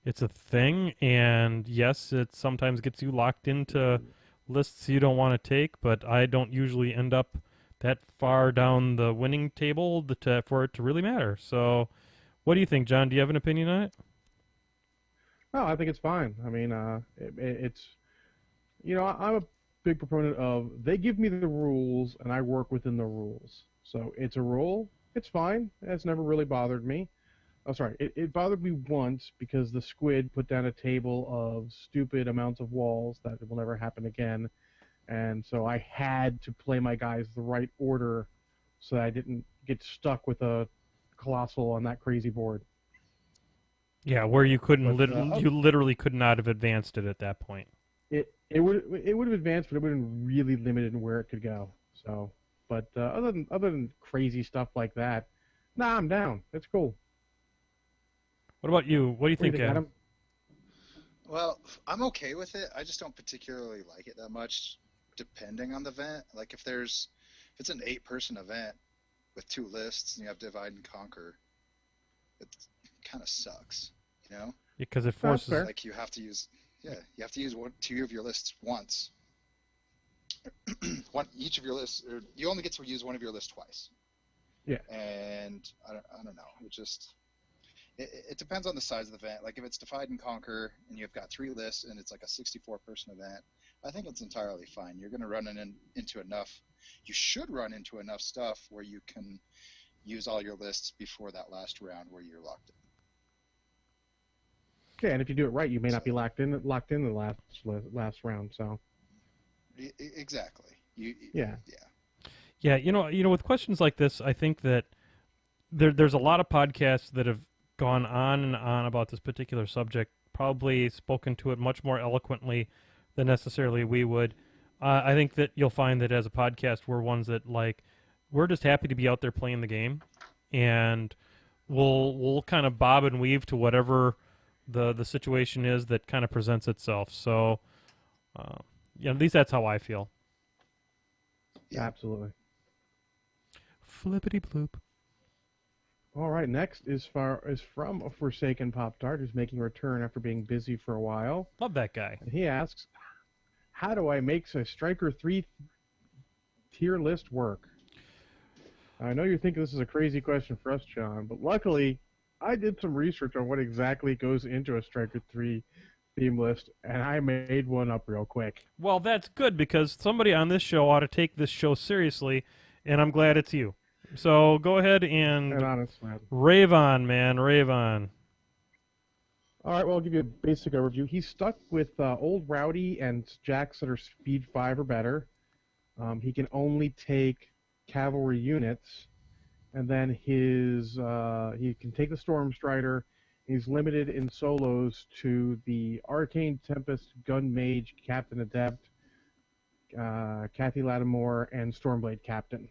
a thing, and yes, it sometimes gets you locked into lists you don't want to take, but I don't usually end up that far down the winning table for it to really matter. So, what do you think, John? Do you have an opinion on it? No, I think it's fine. I mean, it's, I'm a big proponent of they give me the rules and I work within the rules. So it's a rule. It's fine. It's never really bothered me. Oh, sorry. It bothered me once because the squid put down a table of stupid amounts of walls that will never happen again. And so I had to play my guys the right order so that I didn't get stuck with a colossal on that crazy board. Yeah, where you couldn't But, you literally could not have advanced it at that point. It would have advanced, but it would have been really limited in where it could go. So, but other than crazy stuff like that, nah, I'm down. It's cool. What about you? What do you think, Adam? Well, I'm okay with it. I just don't particularly like it that much, depending on the event. Like if it's an 8-person event with 2 lists and you have Divide and Conquer, it kind of sucks, you know? Because it forces. Like you have to use 2 of your lists once. Each of your lists, or you only get to use one of your lists twice. Yeah. And I don't know. It depends on the size of the event. Like if it's Divide and Conquer and you've got 3 lists and it's like a 64-person event, I think it's entirely fine. You're going to run into enough. You should run into enough stuff where you can use all your lists before that last round where you're locked in. Yeah, and if you do it right, you may not be locked in the last round. So. Exactly. Yeah. Yeah. With questions like this, I think that there's a lot of podcasts that have gone on and on about this particular subject, probably spoken to it much more eloquently than necessarily we would. I think that you'll find that as a podcast, we're ones that we're just happy to be out there playing the game, and we'll kind of bob and weave to whatever the situation is that kind of presents itself. So, at least that's how I feel. Yeah. Absolutely. Flippity bloop. All right, next is from a Forsaken Pop-Tart who's making a return after being busy for a while. Love that guy. And he asks, how do I make a Striker 3 tier list work? I know you're thinking this is a crazy question for us, John, but luckily I did some research on what exactly goes into a Striker 3 theme list, and I made one up real quick. Well, that's good because somebody on this show ought to take this show seriously, and I'm glad it's you. So go ahead and honestly, rave on, man, rave on. All right, well, I'll give you a basic overview. He's stuck with Old Rowdy and Jacks that are speed 5 or better. He can only take cavalry units, and then he can take the Storm Strider. He's limited in solos to the Arcane Tempest, Gun Mage, Captain Adept, Kathy Lattimore, and Stormblade Captain.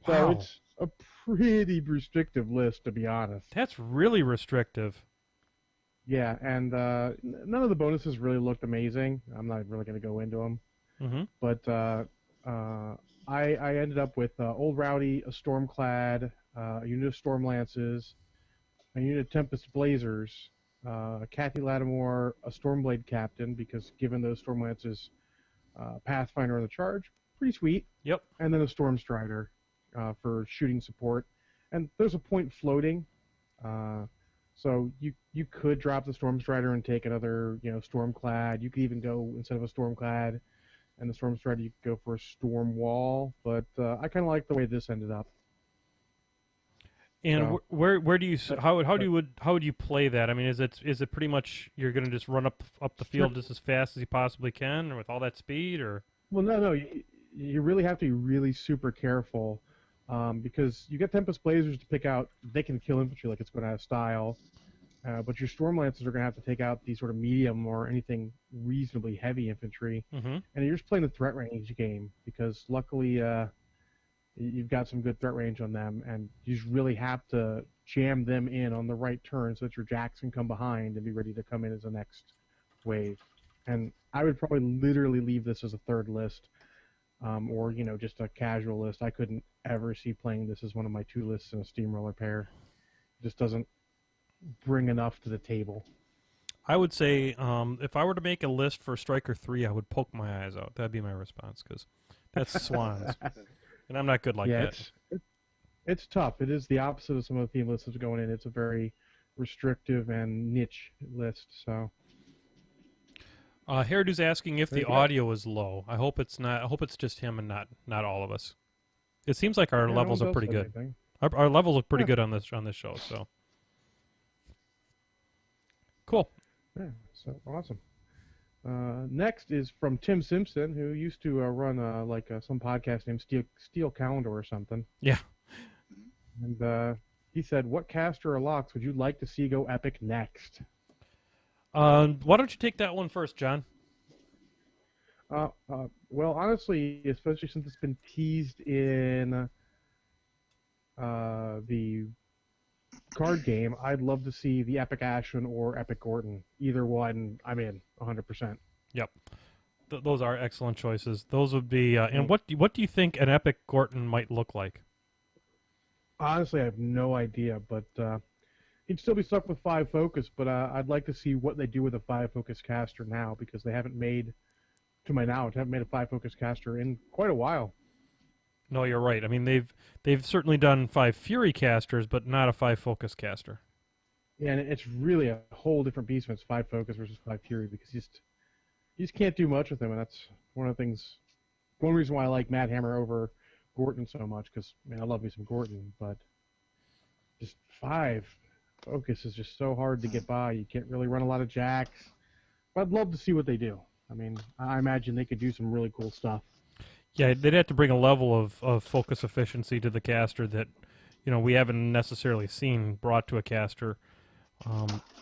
So Wow. it's a pretty restrictive list, to be honest. That's really restrictive. Yeah, and none of the bonuses really looked amazing. I'm not really going to go into them. Mm-hmm. But I ended up with Old Rowdy, a Stormclad, a unit of Storm Lances, a unit of Tempest Blazers, Kathy Lattimore, a Stormblade Captain, because given those Storm Lances, Pathfinder on the charge, pretty sweet. Yep. And then a Storm Strider for shooting support. And there's a point floating, So you could drop the Storm Strider and take another, Stormclad. You could even go, instead of a Stormclad and the Storm Strider, you could go for a Storm Wall. But I kind of like the way this ended up. And So, where do you how would you play that? I mean, is it pretty much you're going to just run up the field just as fast as you possibly can, or with all that speed, or? well, no. You really have to be really super careful because you get Tempest Blazers to pick out. They can kill infantry like it's going to have style. But your Storm Lancers are going to have to take out these sort of medium or anything reasonably heavy infantry. Mm-hmm. And you're just playing the threat range game because luckily you've got some good threat range on them, and you just really have to jam them in on the right turn so that your Jacks can come behind and be ready to come in as the next wave. And I would probably literally leave this as a third list, or just a casual list. I couldn't ever see playing this as one of my two lists in a Steamroller pair. It just doesn't bring enough to the table. I would say if I were to make a list for Striker 3, I would poke my eyes out. That'd be my response, because that's swans. And I'm not good like that. It's tough. It is the opposite of some of the theme lists that's going in. It's a very restrictive and niche list. So, Hairdo's asking if the There you go. audio is low. I hope it's not. I hope it's just him and not all of us. It seems like our yeah, levels no are one pretty else good. said anything. Our levels look pretty Yeah. good on this show. So cool. Yeah, so awesome. Next is from Tim Simpson, who used to run some podcast named Steel Calendar or something. Yeah. And he said, "What caster or locks would you like to see go epic next?" Why don't you take that one first, John? Well, honestly, especially since it's been teased in the card game, I'd love to see the Epic Ashen or Epic Gordon. Either one, I'm in 100%. Yep. Those are excellent choices. Those would be. And what do you think an epic Gorton might look like? Honestly, I have no idea, but he'd still be stuck with 5 focus, but I'd like to see what they do with a 5 focus caster now, because they haven't made, to my knowledge, haven't made a 5 focus caster in quite a while. No, you're right. I mean, they've certainly done 5 Fury casters, but not a 5 focus caster. Yeah, and it's really a whole different beast when it's 5 focus versus 5 Fury, because you just can't do much with him, and that's one reason why I like Mad Hammer over Gorton so much, because, man, I love me some Gorton, but just 5 focus is just so hard to get by. You can't really run a lot of jacks. But I'd love to see what they do. I mean, I imagine they could do some really cool stuff. Yeah, they'd have to bring a level of focus efficiency to the caster that, we haven't necessarily seen brought to a caster.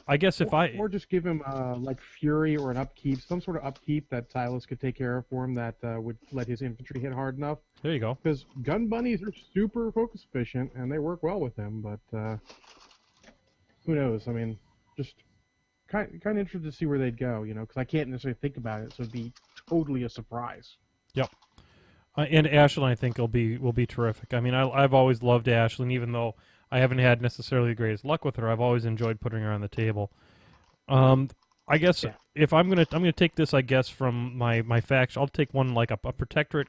I guess or just give him like Fury or an upkeep, some sort of upkeep that Silas could take care of for him that would let his infantry hit hard enough. There you go. Because gun bunnies are super focus efficient and they work well with him, but who knows? I mean, just kind of interested to see where they'd go, because I can't necessarily think about it, so it'd be totally a surprise. Yep. And Ashlyn, I think, will be terrific. I mean, I've always loved Ashlyn, even though I haven't had necessarily the greatest luck with her. I've always enjoyed putting her on the table. I guess if I'm gonna take this, I guess, from my faction, I'll take one like a Protectorate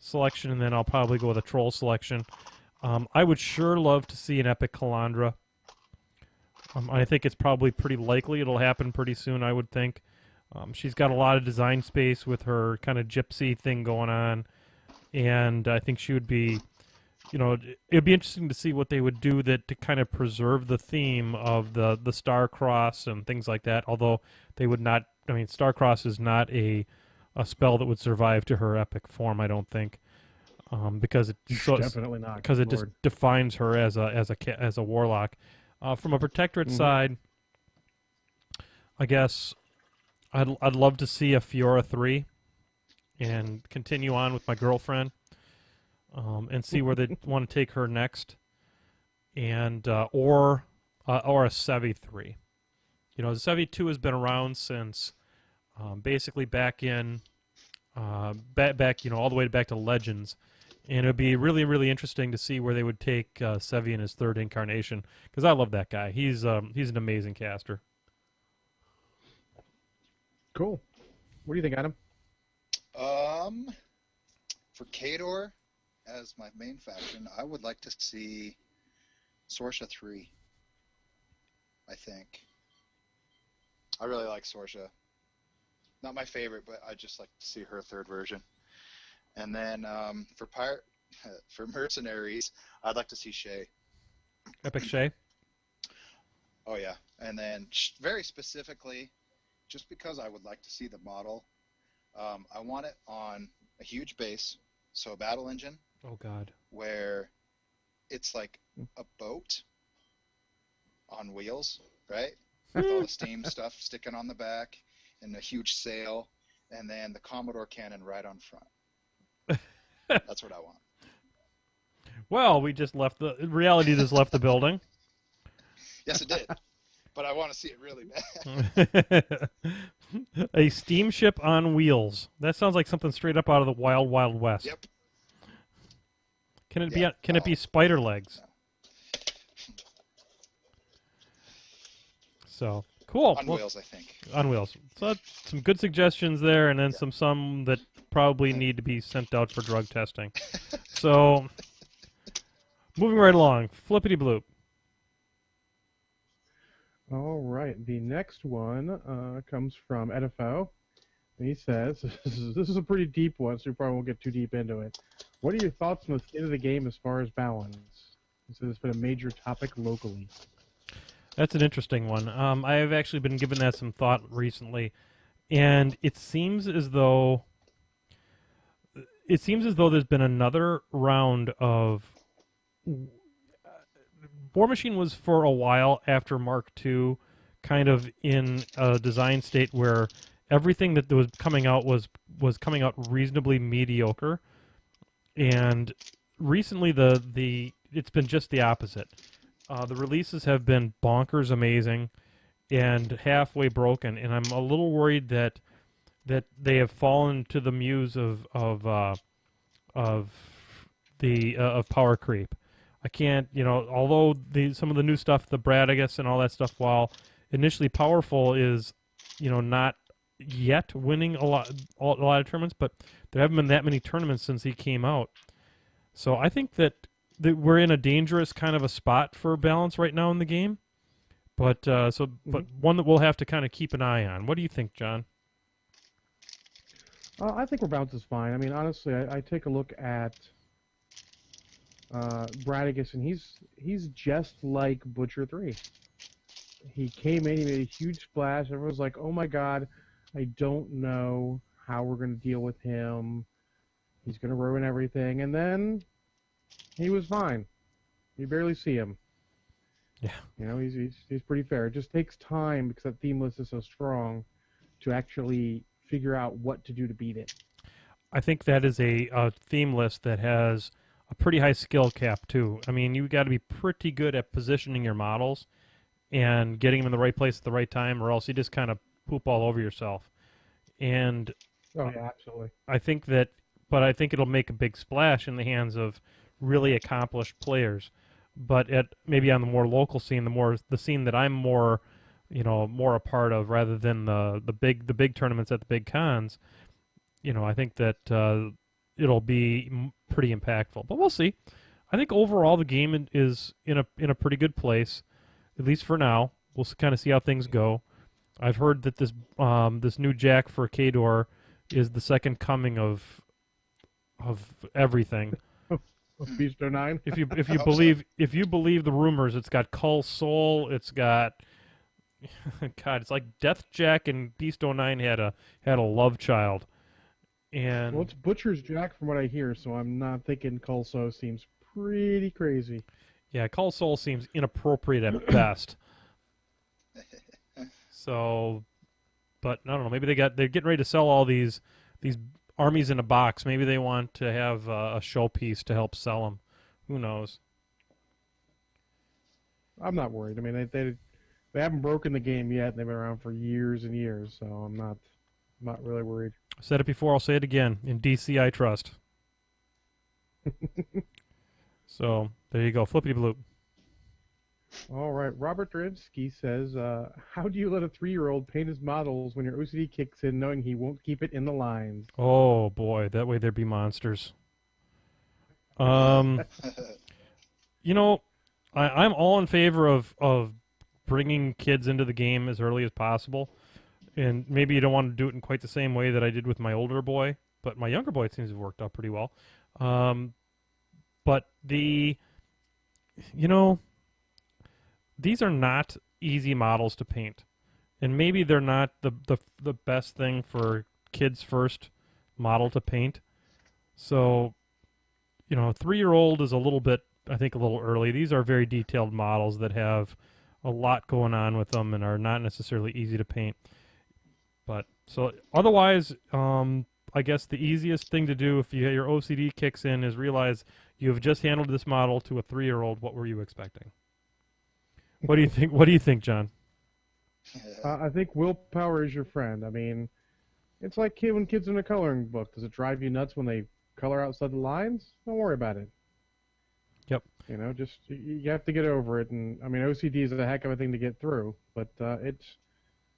selection, and then I'll probably go with a Troll selection. I would sure love to see an Epic Calandra. I think it's probably pretty likely it'll happen pretty soon, I would think. She's got a lot of design space with her kind of gypsy thing going on, and I think she would be, it'd be interesting to see what they would do to kind of preserve the theme of the Star Cross and things like that, although they would not, Star Cross is not a spell that would survive to her epic form, I don't think, because it Definitely not, because it just defines her as a warlock. From a Protectorate side, I guess I'd love to see a Fiora 3 and continue on with my girlfriend and see where they want to take her next, and or a Sevi 3. The Sevi 2 has been around since basically back in back all the way back to Legends, and it would be really, really interesting to see where they would take Sevi in his 3rd incarnation, because I love that guy. He's an amazing caster. Cool. What do you think, Adam? For Khador as my main faction, I would like to see Sorsha 3. I think. I really like Sorsha. Not my favorite, but I just like to see her third version. And then for mercenaries, I'd like to see Shay. Epic Shay. Oh yeah, and then very specifically, just because I would like to see the model, I want it on a huge base, so a battle engine. Oh God. Where it's like a boat on wheels, right? With all the steam stuff sticking on the back and a huge sail, and then the Commodore cannon right on front. That's what I want. Well, we just left reality just left the building. Yes, it did. But I want to see it really bad. A steamship on wheels. That sounds like something straight up out of the Wild Wild West. Yep. Can it be spider legs? So cool. On wheels, I think. On wheels. So some good suggestions there, and then some that probably need to be sent out for drug testing. So moving right along, flippity bloop. All right, the next one comes from Edifo. And he says, this is a pretty deep one, so we probably won't get too deep into it. What are your thoughts on the state of the game as far as balance? He says it's been a major topic locally. That's an interesting one. I have actually been giving that some thought recently, and it seems as though there's been another round of. Warmachine was for a while after Mark II, kind of in a design state where everything that was coming out was coming out reasonably mediocre, and recently it's been just the opposite. The releases have been bonkers amazing and halfway broken, and I'm a little worried that they have fallen to the muse of power creep. I can't, although some of the new stuff, the Bradigus and all that stuff, while initially powerful, is, not yet winning a lot of tournaments, but there haven't been that many tournaments since he came out. So I think that we're in a dangerous kind of a spot for balance right now in the game, but one that we'll have to kind of keep an eye on. What do you think, John? I think our balance is fine. I mean, honestly, I take a look at Bradigus, and he's just like Butcher 3. He came in, he made a huge splash. Everyone's like, oh my god, I don't know how we're going to deal with him. He's going to ruin everything. And then he was fine. You barely see him. Yeah. He's pretty fair. It just takes time because that theme list is so strong to actually figure out what to do to beat it. I think that is a theme list that has a pretty high skill cap too. I mean, you got to be pretty good at positioning your models and getting them in the right place at the right time, or else you just kind of poop all over yourself. And oh yeah, absolutely. I think it'll make a big splash in the hands of really accomplished players. But maybe on the more local scene, the scene that I'm more a part of, rather than the big tournaments at the big cons, I think that it'll be pretty impactful. But we'll see. I think overall the game is in a pretty good place, at least for now. We'll kind of see how things go. I've heard that this new Jack for Kador is the second coming of everything. Beast 09? If you believe the rumors, it's got Cull Soul, it's got God, it's like Death Jack and Beast 09 had a love child. And well, it's Butcher's Jack from what I hear, so I'm not thinking Cull Soul seems pretty crazy. Yeah, Cull Soul seems inappropriate at best. So, but I don't know. Maybe they're getting ready to sell all these armies in a box. Maybe they want to have a showpiece to help sell them. Who knows? I'm not worried. I mean, they haven't broken the game yet, and they've been around for years and years, so I'm not really worried. I said it before, I'll say it again. In DC, I trust. So, there you go. Flippity bloop. All right. Robert Drinsky says, how do you let a 3-year-old paint his models when your OCD kicks in knowing he won't keep it in the lines? Oh, boy. That way there'd be monsters. I'm all in favor of bringing kids into the game as early as possible. And maybe you don't want to do it in quite the same way that I did with my older boy, but my younger boy, it seems to have worked out pretty well. But these are not easy models to paint. And maybe they're not the best thing for kids' first model to paint. So, a 3-year-old is a little bit, I think, a little early. These are very detailed models that have a lot going on with them and are not necessarily easy to paint. But so otherwise, I guess the easiest thing to do if your OCD kicks in is realize you've just handled this model to a 3-year-old. What were you expecting? What do you think? What do you think, John? I think willpower is your friend. I mean, it's like when kids in a coloring book. Does it drive you nuts when they color outside the lines? Don't worry about it. Yep. Just you have to get over it. And I mean, OCD is a heck of a thing to get through, but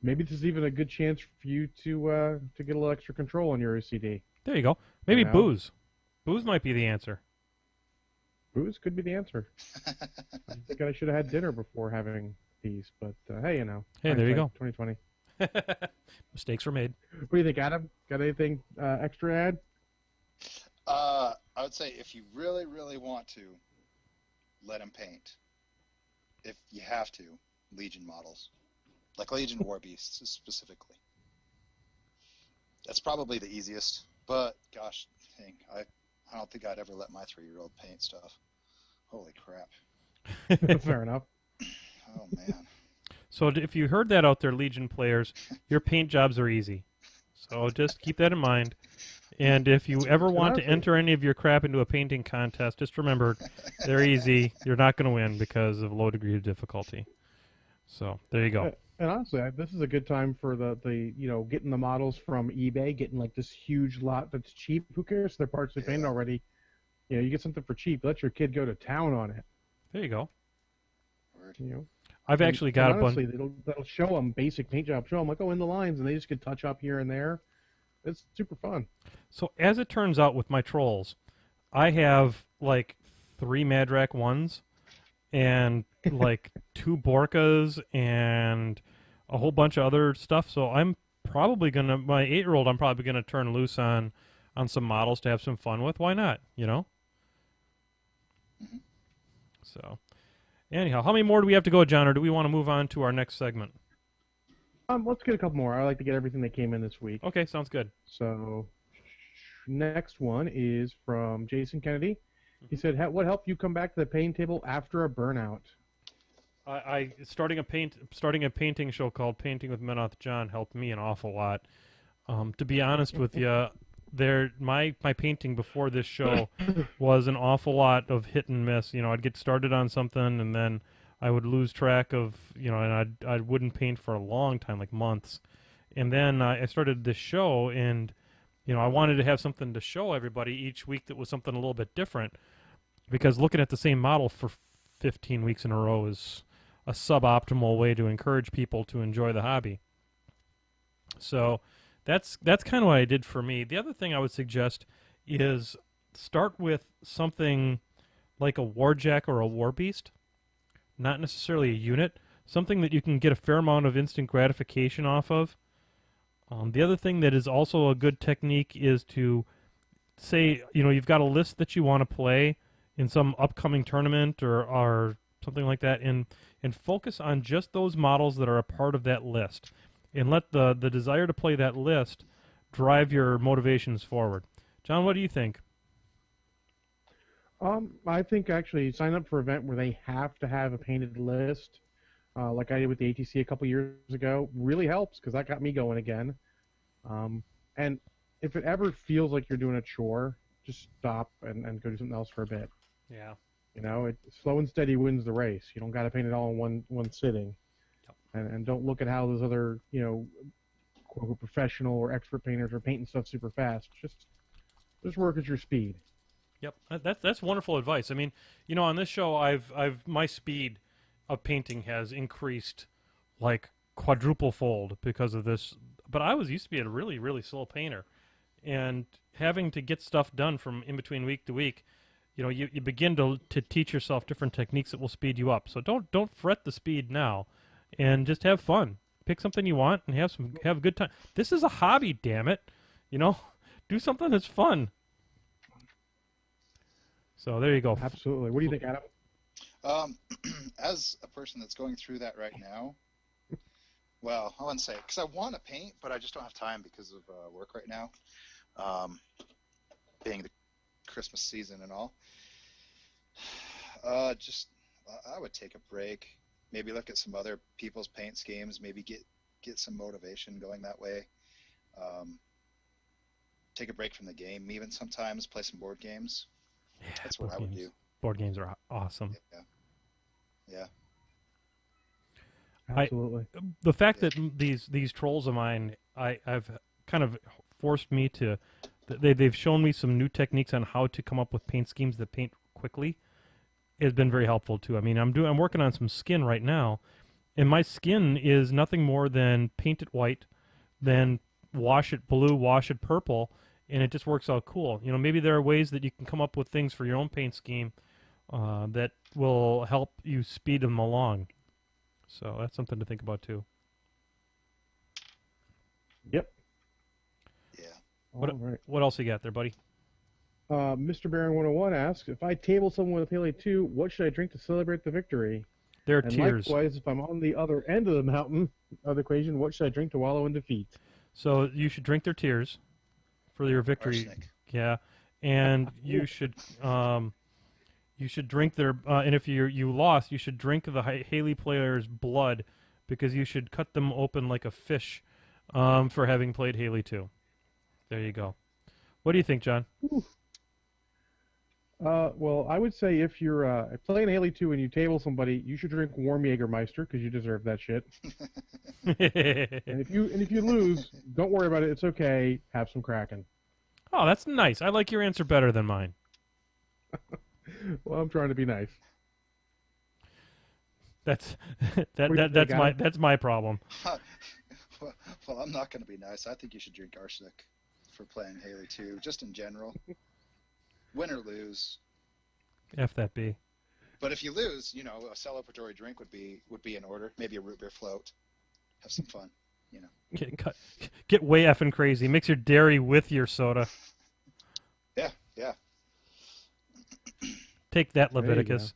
maybe this is even a good chance for you to get a little extra control on your OCD. There you go. Maybe booze. Booze might be the answer. Booze could be the answer. I think I should have had dinner before having these, but hey, Hey, there you go. 2020. Mistakes were made. What do you think, Adam? Got anything extra to add? I would say if you really, really want to, let him paint. If you have to, Legion models. Like Legion War Beasts specifically. That's probably the easiest, but gosh dang, I don't think I'd ever let my 3-year-old paint stuff. Holy crap. Fair enough. Oh, man. So if you heard that out there, Legion players, your paint jobs are easy. So just keep that in mind. And if you ever want to enter any of your crap into a painting contest, just remember, they're easy. You're not going to win because of low degree of difficulty. So there you go. And honestly, this is a good time for the getting the models from eBay, getting like this huge lot that's cheap. Who cares? They're partially painted already. You get something for cheap. Let your kid go to town on it. There you go. Word. I've actually got a bunch. That'll show them basic paint job. Show them like, in the lines, and they just could touch up here and there. It's super fun. So as it turns out with my trolls, I have like 3 Madrak 1s and like 2 Borkas and a whole bunch of other stuff. So I'm probably gonna my 8-year-old. I'm probably gonna turn loose on some models to have some fun with. Why not? Mm-hmm. So anyhow, how many more do we have to go, John, or do we want to move on to our next segment? Let's get a couple more. I like to get everything that came in this week. Okay, sounds good. So, next one is from Jason Kennedy. He said, "What helped you come back to the paint table after a burnout?" I starting a painting show called Painting with Menoth John helped me an awful lot. To be honest with you, my painting before this show was an awful lot of hit and miss. I'd get started on something and then I would lose track of, and I wouldn't paint for a long time, like months. And then I started this show, and, I wanted to have something to show everybody each week that was something a little bit different, because looking at the same model for 15 weeks in a row is a suboptimal way to encourage people to enjoy the hobby. So that's kind of what I did for me. The other thing I would suggest is start with something like a Warjack or a War Beast. Not necessarily a unit, something that you can get a fair amount of instant gratification off of. The other thing that is also a good technique is to say, you've got a list that you want to play in some upcoming tournament or something like that, and focus on just those models that are a part of that list, and let the desire to play that list drive your motivations forward. John, what do you think? I think actually sign up for an event where they have to have a painted list, like I did with the ATC a couple years ago, really helps because that got me going again. And if it ever feels like you're doing a chore, just stop and go do something else for a bit. Yeah. Slow and steady wins the race. You don't got to paint it all in one sitting. Yep. And don't look at how those other, quote, professional or expert painters are painting stuff super fast. Just work at your speed. Yep, that's wonderful advice. I mean, on this show, my speed of painting has increased like quadruple fold because of this. But I used to be a really, really slow painter, and having to get stuff done from in between week to week, you begin to teach yourself different techniques that will speed you up. So don't fret the speed now. and just have fun. Pick something you want and have a good time. This is a hobby, damn it. You know, do something that's fun. So there you go. Absolutely. What do you think, Adam? As a person that's going through that right now, well, I wouldn't say because I want to paint, but I just don't have time because of work right now, being the Christmas season and all. I would take a break, maybe look at some other people's paint schemes, maybe get some motivation going that way. Take a break from the game, even sometimes play some board games. Yeah, that's what I would do. Board games are awesome. Yeah. Absolutely. The fact that these trolls of mine, I've kind of forced me to. They've shown me some new techniques on how to come up with paint schemes that paint quickly. Has been very helpful too. I mean, I'm working on some skin right now, and my skin is nothing more than paint it white, then wash it blue, wash it purple, and it just works out cool. You know, maybe there are ways that you can come up with things for your own paint scheme that will help you speed them along. So that's something to think about too. Yep. Yeah. All right. What else you got there, buddy? Mr. Baron 101 asks, if I table someone with Haley 2, what should I drink to celebrate the victory? There are And tears. likewise, if I'm on the other end of the mountain of the equation, what should I drink to wallow in defeat? So you should drink their tears for your victory. Arsenic. Yeah, and you should drink their. And if you lost, you should drink the Haley player's blood, because you should cut them open like a fish for having played Haley 2. There you go. What do you think, John? Well, I would say if you're playing Haley 2 and you table somebody, you should drink warm Jägermeister because you deserve that shit. And if you lose, don't worry about it. It's okay. Have some Kraken. Oh, that's nice. I like your answer better than mine. Well, I'm trying to be nice. That's do you think, that's my problem. Well, I'm not going to be nice. I think you should drink arsenic for playing Haley 2, just in general. Win or lose. F that be. But if you lose, you know, a celebratory drink would be in order. Maybe a root beer float. Have some fun, you know. Get way effing crazy. Mix your dairy with your soda. Yeah. Take that, There you Leviticus.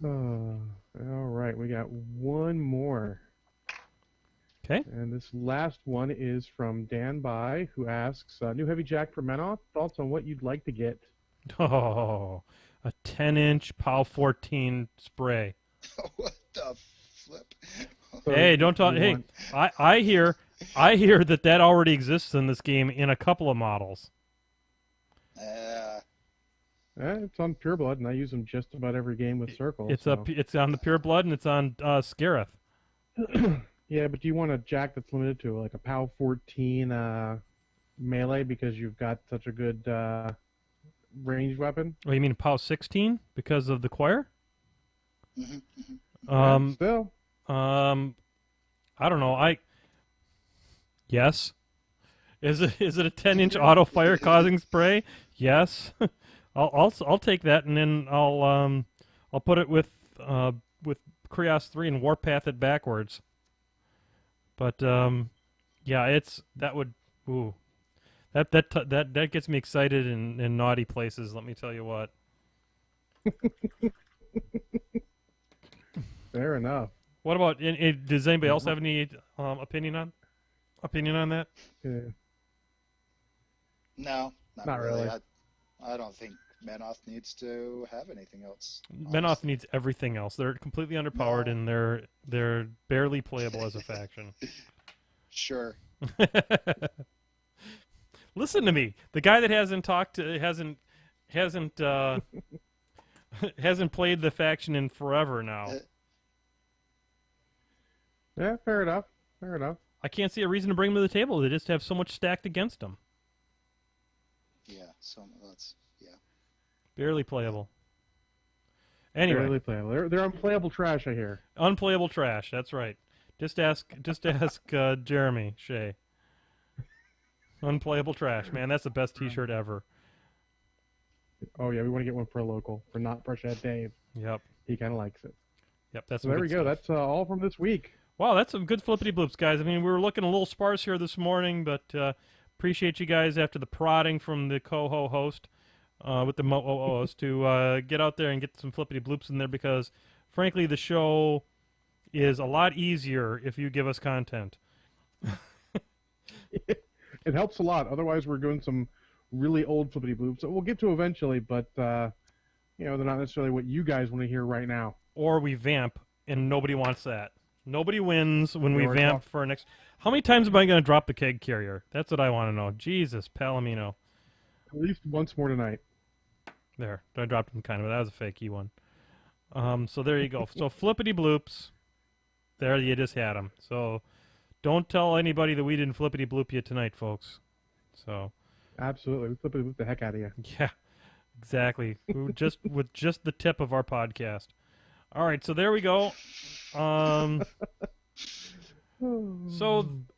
All right, we got one more. Okay. And this last one is from Dan Bai, who asks, new Heavy Jack for Menoth, thoughts on what you'd like to get? Oh, a 10-inch POW 14 spray. What the flip? So Hey, don't talk. you Hey, want- I hear that already exists in this game in a couple of models. It's on Pure Blood, and I use them just about every game with Circle. It's so. it's on the Pure Blood and it's on Scareth. Yeah, but do you want a Jack that's limited to like a POW 14 melee because you've got such a good ranged weapon? Oh, you mean POW 16 because of the choir? Mm-hmm. Still. I don't know. Yes. Is it a 10-inch auto fire causing spray? Yes. I'll take that, and then I'll put it with Krios 3 and Warpath it backwards. But yeah, that gets me excited in naughty places. Let me tell you what. Fair enough. What about? Does anybody else have any opinion on that? Yeah. No, Not really. I don't think Menoth needs to have anything else. Menoth needs everything else. They're completely underpowered, No. and they're barely playable as a faction. Sure. Listen to me. The guy that hasn't hasn't played the faction in forever now. Yeah, fair enough. Fair enough. I can't see a reason to bring them to the table. They just have so much stacked against them. Yeah. So that's Barely playable. Anyway, Barely playable. They're unplayable trash, I hear. unplayable trash. That's right. Just ask Jeremy Shea. Unplayable trash, man. That's the best T-shirt ever. Oh yeah, we want to get one for a local, for not Brushhead Dave. Yep. He kind of likes it. Yep, that's So there we go. That's all from this week. Wow, that's some good flippity bloops, guys. I mean, we were looking a little sparse here this morning, but appreciate you guys after the prodding from the co-host with the host to get out there and get some flippity bloops in there because, frankly, the show is a lot easier if you give us content. It helps a lot. Otherwise, we're doing some really old flippity bloops that we'll get to eventually, but they're not necessarily what you guys want to hear right now. Or we vamp, and nobody wants that. Nobody wins when we vamp for our next... How many times am I going to drop the keg carrier? That's what I want to know. Jesus, Palomino. At least once more tonight. There. I dropped him kind of. That was a fakey one. So there you go. So flippity bloops. There, you just had them. So don't tell anybody that we didn't flippity bloop you tonight, folks. So... Absolutely. We flippity bloop the heck out of you. Yeah, exactly. with just the tip of our podcast. All right, so there we go. So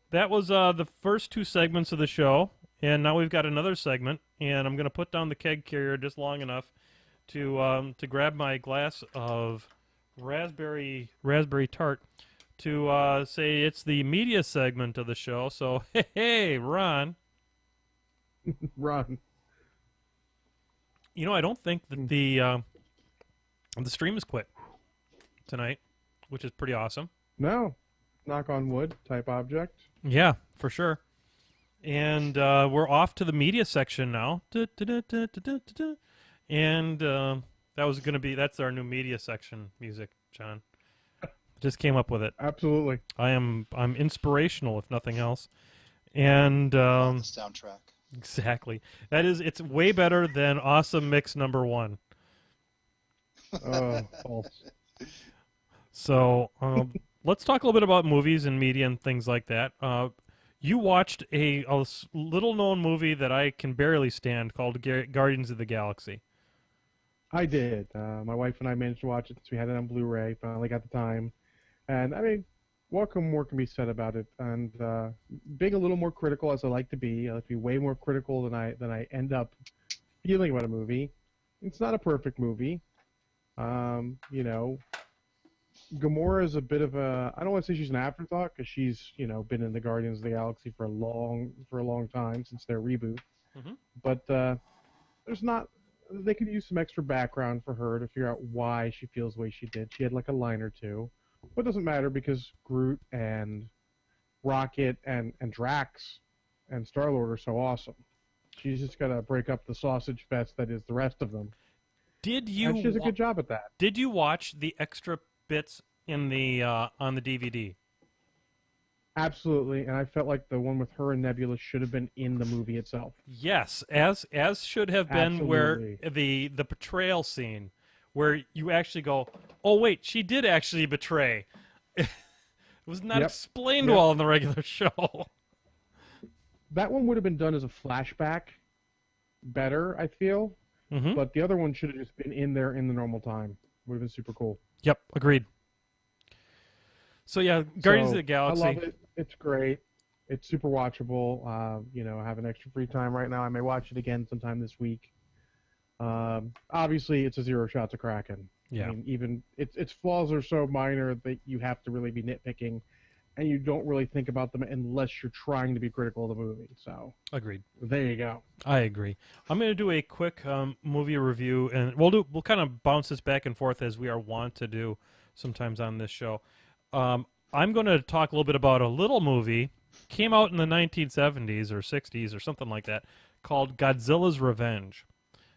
that was the first two segments of the show, and now we've got another segment, and I'm going to put down the keg carrier just long enough to grab my glass of raspberry tart to say it's the media segment of the show. So hey, Ron. Ron. I don't think that the stream is quit tonight, which is pretty awesome. No. Knock on wood type object. Yeah, for sure. And we're off to the media section now. And that's our new media section music, John. Just came up with it. Absolutely. I'm inspirational, if nothing else. And the soundtrack. Exactly. It's way better than Awesome Mix #1. False. So let's talk a little bit about movies and media and things like that. You watched a little-known movie that I can barely stand called Guardians of the Galaxy. I did. My wife and I managed to watch it since we had it on Blu-ray. Finally got the time. And, I mean, what more can be said about it? And being a little more critical, as I like to be, I like to be way more critical than I end up feeling about a movie. It's not a perfect movie. Gamora is a bit of a, I don't want to say she's an afterthought because she's been in the Guardians of the Galaxy for a long time since their reboot. Mm-hmm. But they could use some extra background for her to figure out why she feels the way she did. She had like a line or two, but it doesn't matter because Groot and Rocket and Drax and Star-Lord are so awesome. She's just got to break up the sausage fest that is the rest of them. And she does a good job at that. Did you watch the extra bits in the on the DVD? Absolutely, and I felt like the one with her and Nebula should have been in the movie itself. Yes, as should have been. Absolutely. Where the betrayal scene, where you actually go, oh wait, she did actually betray. It was not explained well in the regular show. That one would have been done as a flashback better, I feel. Mm-hmm. But the other one should have just been in there in the normal time. Would have been super cool. Yep, agreed. So yeah, Guardians of the Galaxy. I love it. It's great. It's super watchable. I have an extra free time right now. I may watch it again sometime this week. Obviously, it's a zero shot to Kraken. Yeah. I mean, even its flaws are so minor that you have to really be nitpicking, and you don't really think about them unless you're trying to be critical of the movie. So agreed. There you go. I agree. I'm going to do a quick movie review, and we'll kind of bounce this back and forth as we are wont to do sometimes on this show. I'm going to talk a little bit about a little movie, came out in the 1970s or 60s or something like that, called Godzilla's Revenge.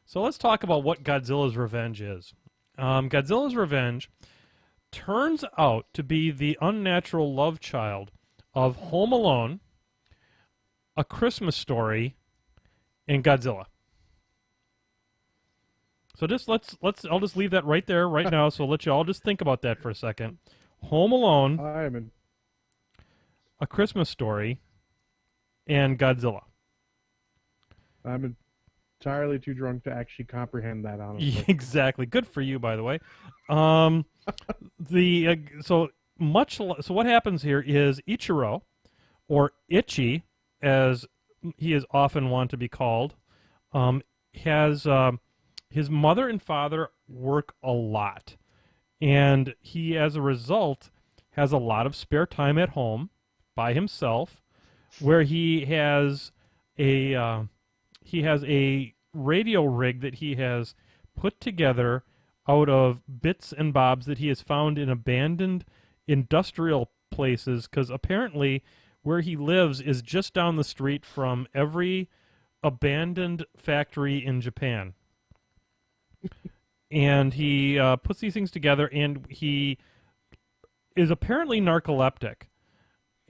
So let's talk about what Godzilla's Revenge is. Godzilla's Revenge turns out to be the unnatural love child of Home Alone, A Christmas Story, and Godzilla. So just I'll just leave that right there right now, so let you all just think about that for a second. Home Alone, A Christmas Story, and Godzilla. I'm entirely too drunk to actually comprehend that, honestly. Exactly. Good for you, by the way. So what happens here is Ichiro, or Itchy, as he is often wanted to be called, has his mother and father work a lot, And he, as a result, has a lot of spare time at home by himself, where he has a radio rig that he has put together out of bits and bobs that he has found in abandoned industrial places, because apparently where he lives is just down the street from every abandoned factory in Japan. And he puts these things together, and he is apparently narcoleptic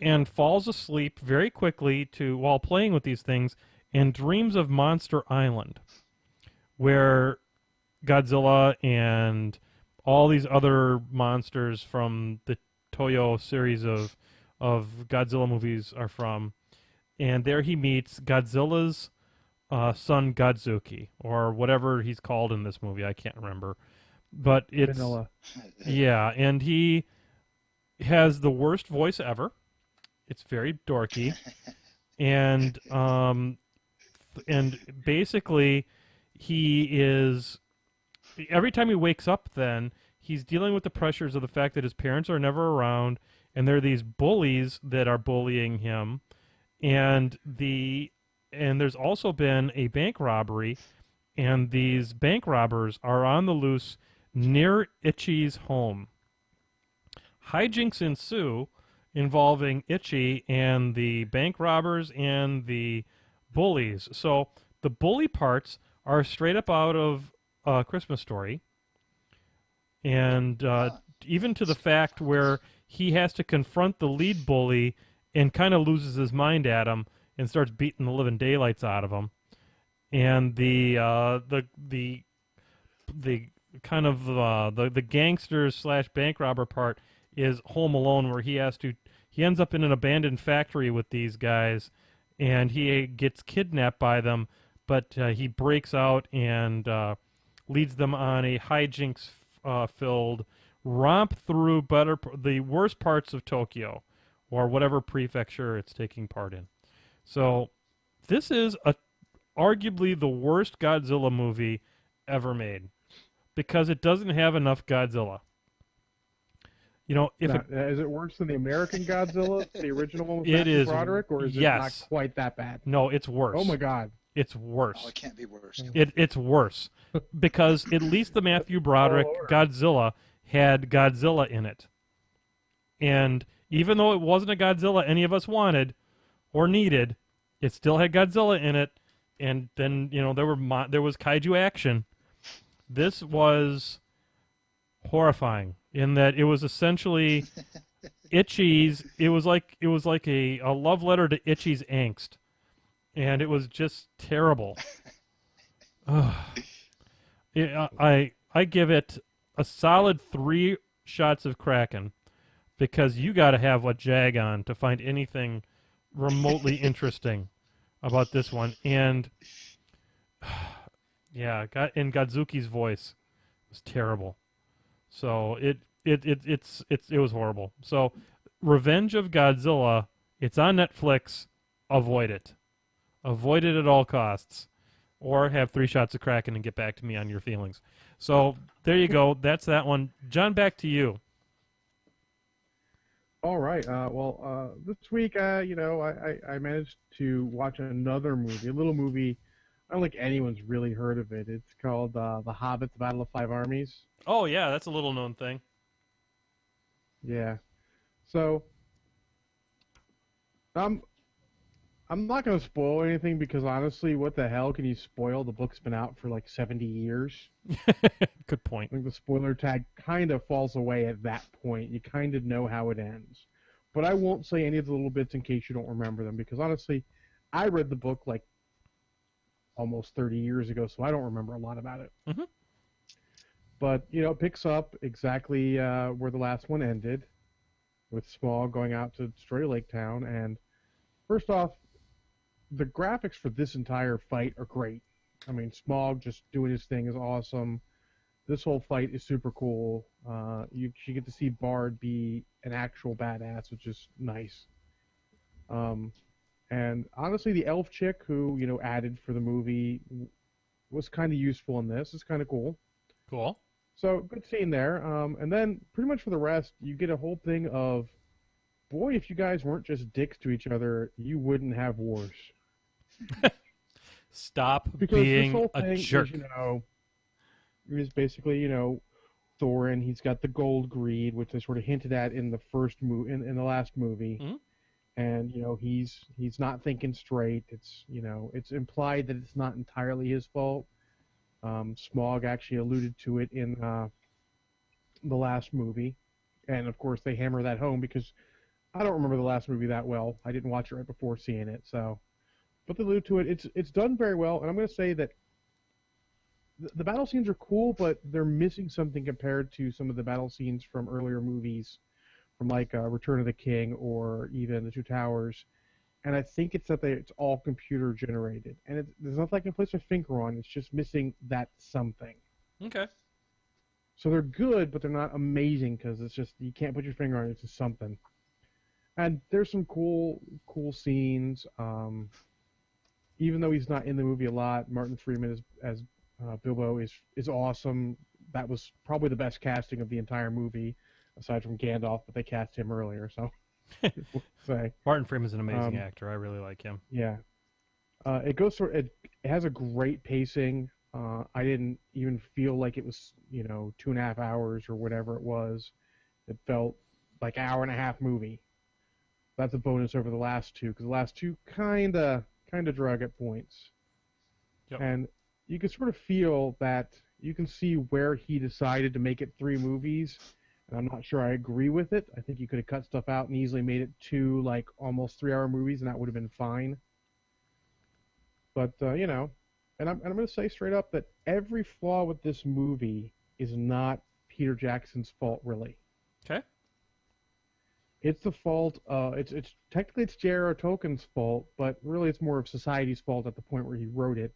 and falls asleep very quickly while playing with these things, and dreams of Monster Island, where Godzilla and all these other monsters from the Toyo series of Godzilla movies are from. And there he meets Godzilla's son Godzuki, or whatever he's called in this movie. I can't remember. But it's... Vanilla. Yeah, and he has the worst voice ever. It's very dorky. And basically he is... Every time he wakes up then, he's dealing with the pressures of the fact that his parents are never around, and there are these bullies that are bullying him, and there's also been a bank robbery, and these bank robbers are on the loose near Ichi's home. Hijinks ensue involving Ichi and the bank robbers and the bullies. So the bully parts are straight up out of Christmas Story, and even to the fact where he has to confront the lead bully and kind of loses his mind at him and starts beating the living daylights out of him. And the kind of the gangsters slash bank robber part is Home Alone, where he ends up in an abandoned factory with these guys, and he gets kidnapped by them, but he breaks out and leads them on a hijinks filled romp through the worst parts of Tokyo, or whatever prefecture it's taking part in. So this is arguably the worst Godzilla movie ever made, because it doesn't have enough Godzilla. You know, is it worse than the American Godzilla, the original one with Matthew Broderick, or is it not quite that bad? No, it's worse. Oh my God. It's worse. Oh, it can't be worse. It's worse, because at least the Matthew Broderick Godzilla had Godzilla in it. And even though it wasn't a Godzilla any of us wanted or needed, it still had Godzilla in it. And then, you know, there was kaiju action. This was horrifying in that it was essentially Ichi's. It was like a love letter to Ichi's angst, and it was just terrible. I give it a solid 3 shots of Kraken, because you got to have a jag on to find anything remotely interesting about this one. And yeah, and Godzuki's voice was terrible. So it was horrible. So Revenge of Godzilla, it's on Netflix. Avoid it. Avoid it at all costs. Or have 3 shots of Kraken and get back to me on your feelings. So there you go. That's that one. John, back to you. All right. This week, I managed to watch another movie, a little movie. I don't think anyone's really heard of it. It's called The Hobbit's Battle of 5 Armies. Oh, yeah, that's a little-known thing. Yeah. So, I'm not going to spoil anything, because honestly, what the hell can you spoil? The book's been out for like 70 years. Good point. I think the spoiler tag kind of falls away at that point. You kind of know how it ends. But I won't say any of the little bits in case you don't remember them, because honestly, I read the book like almost 30 years ago, so I don't remember a lot about it. Mm-hmm. But, it picks up exactly where the last one ended, with Smaug going out to destroy Lake Town. And first off, the graphics for this entire fight are great. I mean, Smaug just doing his thing is awesome. This whole fight is super cool. You get to see Bard be an actual badass, which is nice. And honestly, the elf chick who, added for the movie was kind of useful in this. It's kind of cool. Cool. So good scene there. And then pretty much for the rest, you get a whole thing of, boy, if you guys weren't just dicks to each other, you wouldn't have wars. Stop Because this being whole a thing jerk. is basically, Thorin. He's got the gold greed, which they sort of hinted at in the in the last movie. Mhm. And he's not thinking straight. It's implied that it's not entirely his fault. Smaug actually alluded to it in the last movie, and of course they hammer that home because I don't remember the last movie that well. I didn't watch it right before seeing it, but they allude to it. It's done very well, and I'm going to say that the battle scenes are cool, but they're missing something compared to some of the battle scenes from earlier movies, from like Return of the King or even The Two Towers. And I think it's that it's all computer generated, and there's nothing I can place my finger on. It's just missing that something. Okay. So they're good, but they're not amazing because it's just you can't put your finger on it. It's just something. And there's some cool scenes. Even though he's not in the movie a lot, Martin Freeman as Bilbo is awesome. That was probably the best casting of the entire movie, aside from Gandalf, but they cast him earlier, so. Say. Martin Freeman's an amazing actor. I really like him. Yeah. It has a great pacing. I didn't even feel like it was 2.5 hours or whatever it was. It felt like an hour and a half movie. That's a bonus over the last two, because the last two kind of drag at points. Yep. And you can sort of feel that you can see where he decided to make it 3 movies. And I'm not sure I agree with it. I think you could have cut stuff out and easily made it 2 almost 3-hour movies, and that would have been fine. But and I'm going to say straight up that every flaw with this movie is not Peter Jackson's fault, really. Okay. It's the fault. It's technically it's J.R.R. Tolkien's fault, but really it's more of society's fault at the point where he wrote it.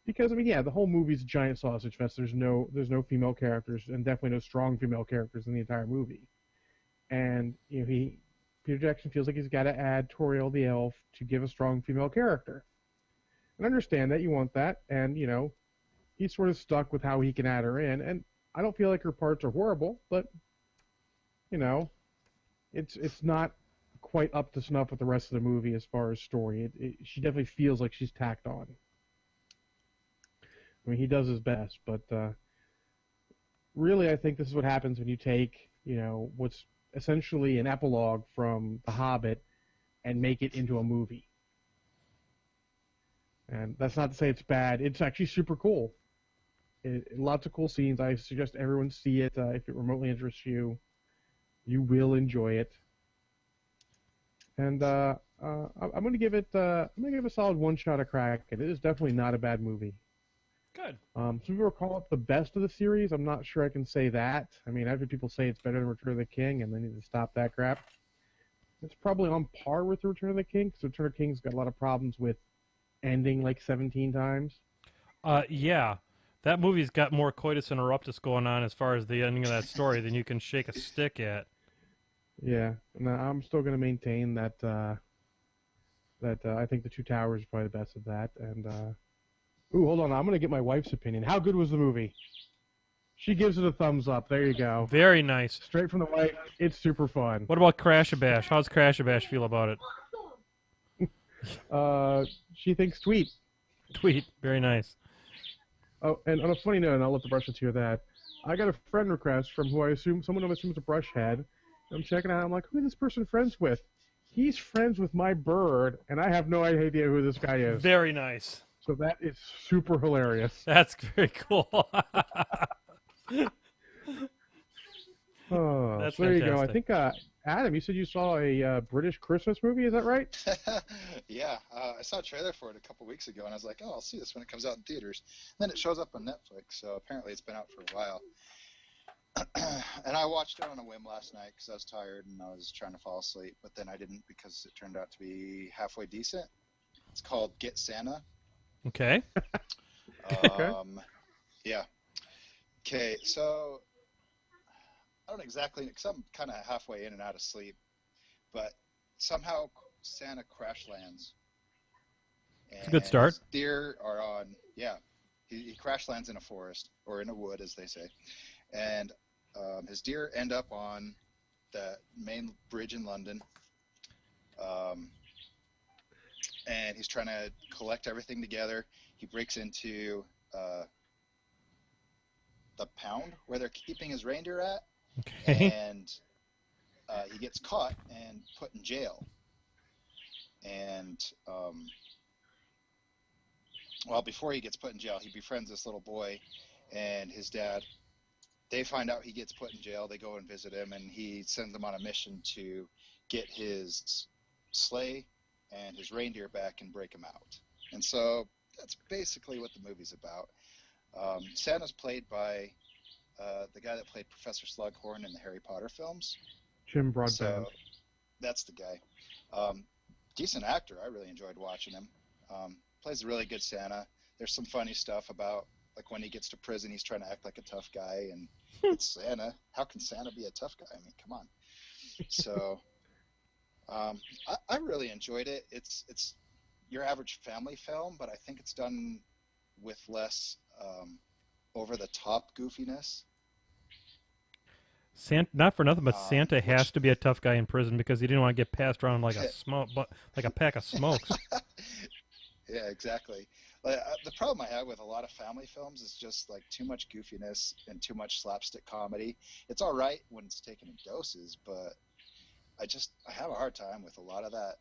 Because the whole movie's a giant sausage fest. There's no female characters, and definitely no strong female characters in the entire movie. And Peter Jackson feels like he's got to add Toriel the elf to give a strong female character. And I understand that you want that, and he's sort of stuck with how he can add her in. And I don't feel like her parts are horrible, but it's not quite up to snuff with the rest of the movie as far as story. She definitely feels like she's tacked on. I mean, he does his best, but really I think this is what happens when you take, what's essentially an epilogue from The Hobbit and make it into a movie. And that's not to say it's bad. It's actually super cool. Lots of cool scenes. I suggest everyone see it. If it remotely interests you, you will enjoy it. And I'm going to give it a solid 1 shot a crack. And it is definitely not a bad movie. Good. Some people call it the best of the series. I'm not sure I can say that. I mean, I've heard people say it's better than Return of the King, and they need to stop that crap. It's probably on par with Return of the King, because Return of the King's got a lot of problems with ending 17 times. Yeah. That movie's got more coitus interruptus going on as far as the ending of that story than you can shake a stick at. Yeah, and I'm still going to maintain that I think The Two Towers is probably the best of that, and ooh, hold on. I'm going to get my wife's opinion. How good was the movie? She gives it a thumbs up. There you go. Very nice. Straight from the wife. It's super fun. What about Crash-A-Bash? How's Crash-A-Bash feel about it? She thinks tweet. Tweet. Very nice. Oh, and on a funny note, and I'll let the Brushheads hear that, I got a friend request from someone who assumes a Brushhead. I'm checking out. I'm like, who is this person friends with? He's friends with my bird, and I have no idea who this guy is. Very nice. So that is super hilarious. That's very cool. Oh, That's so there you go. I fantastic. think, Adam, you said you saw a British Christmas movie. Is that right? Yeah, I saw a trailer for it a couple weeks ago, and I was like, oh, I'll see this when it comes out in theaters. And then it shows up on Netflix, so apparently it's been out for a while. And I watched it on a whim last night because I was tired and I was trying to fall asleep, but then I didn't because it turned out to be halfway decent. It's called Get Santa. Okay. Yeah. Okay, so I don't exactly, because I'm kind of halfway in and out of sleep, but somehow Santa crash lands. It's a good start. His deer are on, yeah. He crash lands in a forest, or in a wood, as they say. and his deer end up on the main bridge in London. And he's trying to collect everything together. He breaks into the pound where they're keeping his reindeer at, Okay. and he gets caught and put in jail. And well, before he gets put in jail, he befriends this little boy and his dad. They find out he gets put in jail. They go and visit him, and he sends them on a mission to get his sleigh and his reindeer back and break him out. And so that's basically what the movie's about. Santa's played by the guy that played Professor Slughorn in the Harry Potter films. Jim Broadbent. So that's the guy. Decent actor. I really enjoyed watching him. Plays a really good Santa. There's some funny stuff about, like, when he gets to prison, he's trying to act like a tough guy, and it's Santa. How can Santa be a tough guy? I mean, come on. So I really enjoyed it. It's your average family film, but I think it's done with less over-the-top goofiness. Santa, not for nothing, but Santa has to be a tough guy in prison because he didn't want to get passed around like a like a pack of smokes. Yeah, exactly. The problem I have with a lot of family films is just like too much goofiness and too much slapstick comedy. It's all right when it's taken in doses, but I have a hard time with a lot of that,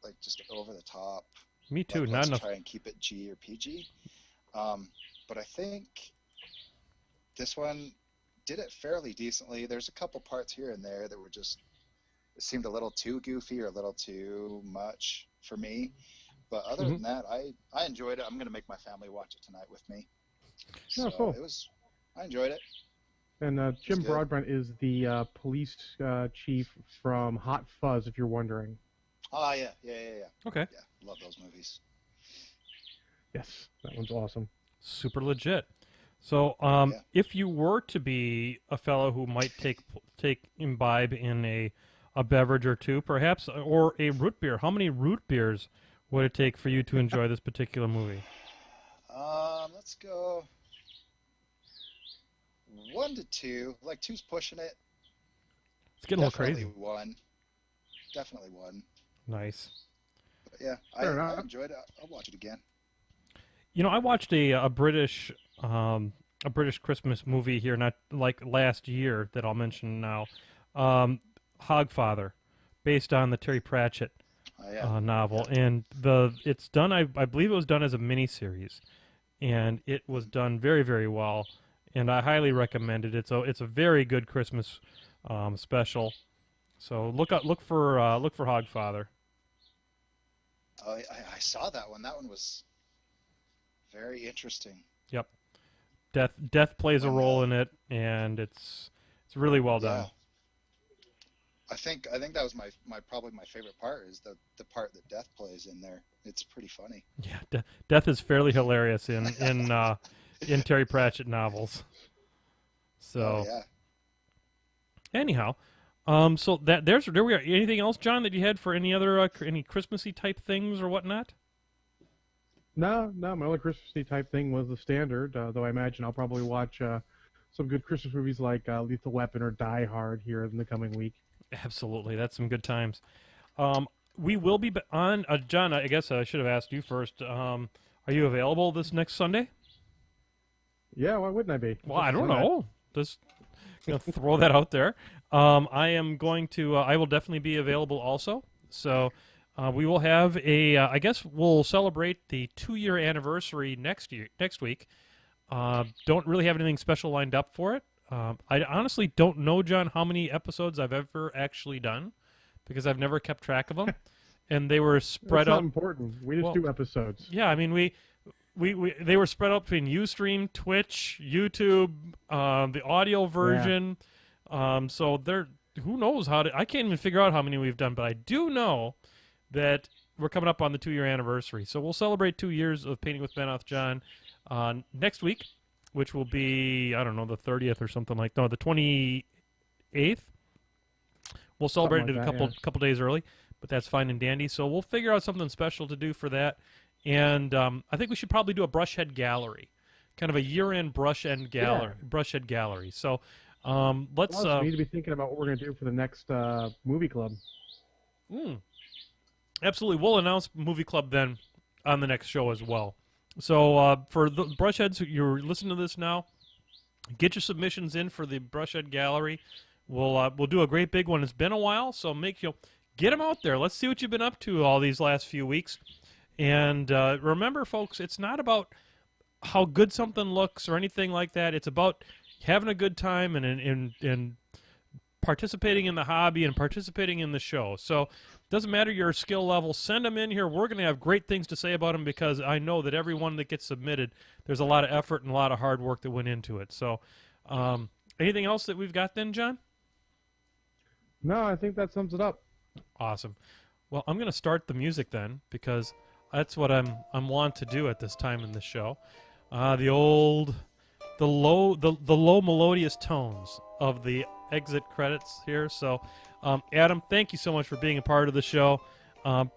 like, just over the top. Me too. Like, not let's enough. try and keep it G or PG. But I think this one did it fairly decently. There's a couple parts here and there that were just, it seemed a little too goofy or a little too much for me. But other than that, I enjoyed it. I'm going to make my family watch it tonight with me. So cool. I enjoyed it. And Jim good. Broadbent is the police chief from Hot Fuzz, if you're wondering. Oh, yeah. Okay. Yeah, love those movies. Yes, that one's awesome. Super legit. So, if you were to be a fellow who might imbibe in a beverage or two, perhaps, or a root beer, how many root beers would it take for you to enjoy this particular movie? Let's go 1 to 2. Like, 2's pushing it. It's getting a little crazy. Definitely one. Nice. But yeah, Fair I enough. enjoyed it. I'll watch it again. You know, I watched a British Christmas movie here, not like last year, that I'll mention now. Hogfather, based on the Terry Pratchett novel, and it's done. I believe it was done as a miniseries, and it was done very, very well, and I highly recommend it. It's a very good Christmas special. So look for Hogfather. Oh, I saw that one. That one was very interesting. Yep. Death plays a role in it, and it's really well done. Yeah. I think that was probably my favorite part is the part that Death plays in there. It's pretty funny. Yeah, Death is fairly hilarious in Terry Pratchett novels. So yeah. Anyhow, so there we are. Anything else, John, that you had for any other any Christmassy type things or whatnot? No, my only Christmassy type thing was the standard, though I imagine I'll probably watch some good Christmas movies like Lethal Weapon or Die Hard here in the coming week. Absolutely, that's some good times. We will be on, John, I guess I should have asked you first. Are you available this next Sunday? Yeah, why wouldn't I be? Well, I don't know. Just throw that out there. I will definitely be available also. So we will have I guess we'll celebrate the 2-year anniversary next week. Don't really have anything special lined up for it. I honestly don't know, John, how many episodes I've ever actually done because I've never kept track of them, and they were spread That's out. not important. We just do episodes. Yeah, I mean they were spread out between Ustream, Twitch, YouTube, the audio version. Yeah. So who knows I can't even figure out how many we've done, but I do know that we're coming up on the 2-year anniversary. So we'll celebrate 2 years of Painting with Ben Off John next week, which will be, I don't know, the 30th or something the 28th. We'll celebrate it a couple days early, but that's fine and dandy. So we'll figure out something special to do for that. And I think we should probably do a Brushhead gallery kind of a year-end brushhead gallery. So let's. Plus, we need to be thinking about what we're going to do for the next movie club. Absolutely, we'll announce movie club then on the next show as well. So for the Brushheads, you're listening to this now, get your submissions in for the Brushhead Gallery. We'll do a great big one. It's been a while, so get them out there. Let's see what you've been up to all these last few weeks. And remember, folks, it's not about how good something looks or anything like that. It's about having a good time and participating in the hobby and participating in the show. So it doesn't matter your skill level. Send them in here. We're going to have great things to say about them because I know that every one that gets submitted, there's a lot of effort and a lot of hard work that went into it. So anything else that we've got then, John? No, I think that sums it up. Awesome. Well, I'm going to start the music then because that's what I'm wont to do at this time in the show. The low melodious tones of the exit credits here. So, Adam, thank you so much for being a part of the show.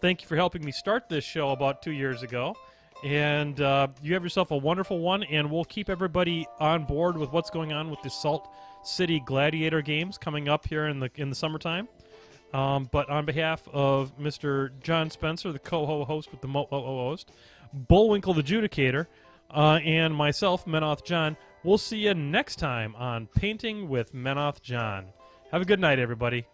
Thank you for helping me start this show about 2 years ago. And you have yourself a wonderful one, and we'll keep everybody on board with what's going on with the Salt City Gladiator Games coming up here in the summertime. But on behalf of Mr. John Spencer, the co-host with the host, Bullwinkle the Judicator, and myself, Menoth John, we'll see you next time on Painting with Menoth John. Have a good night, everybody.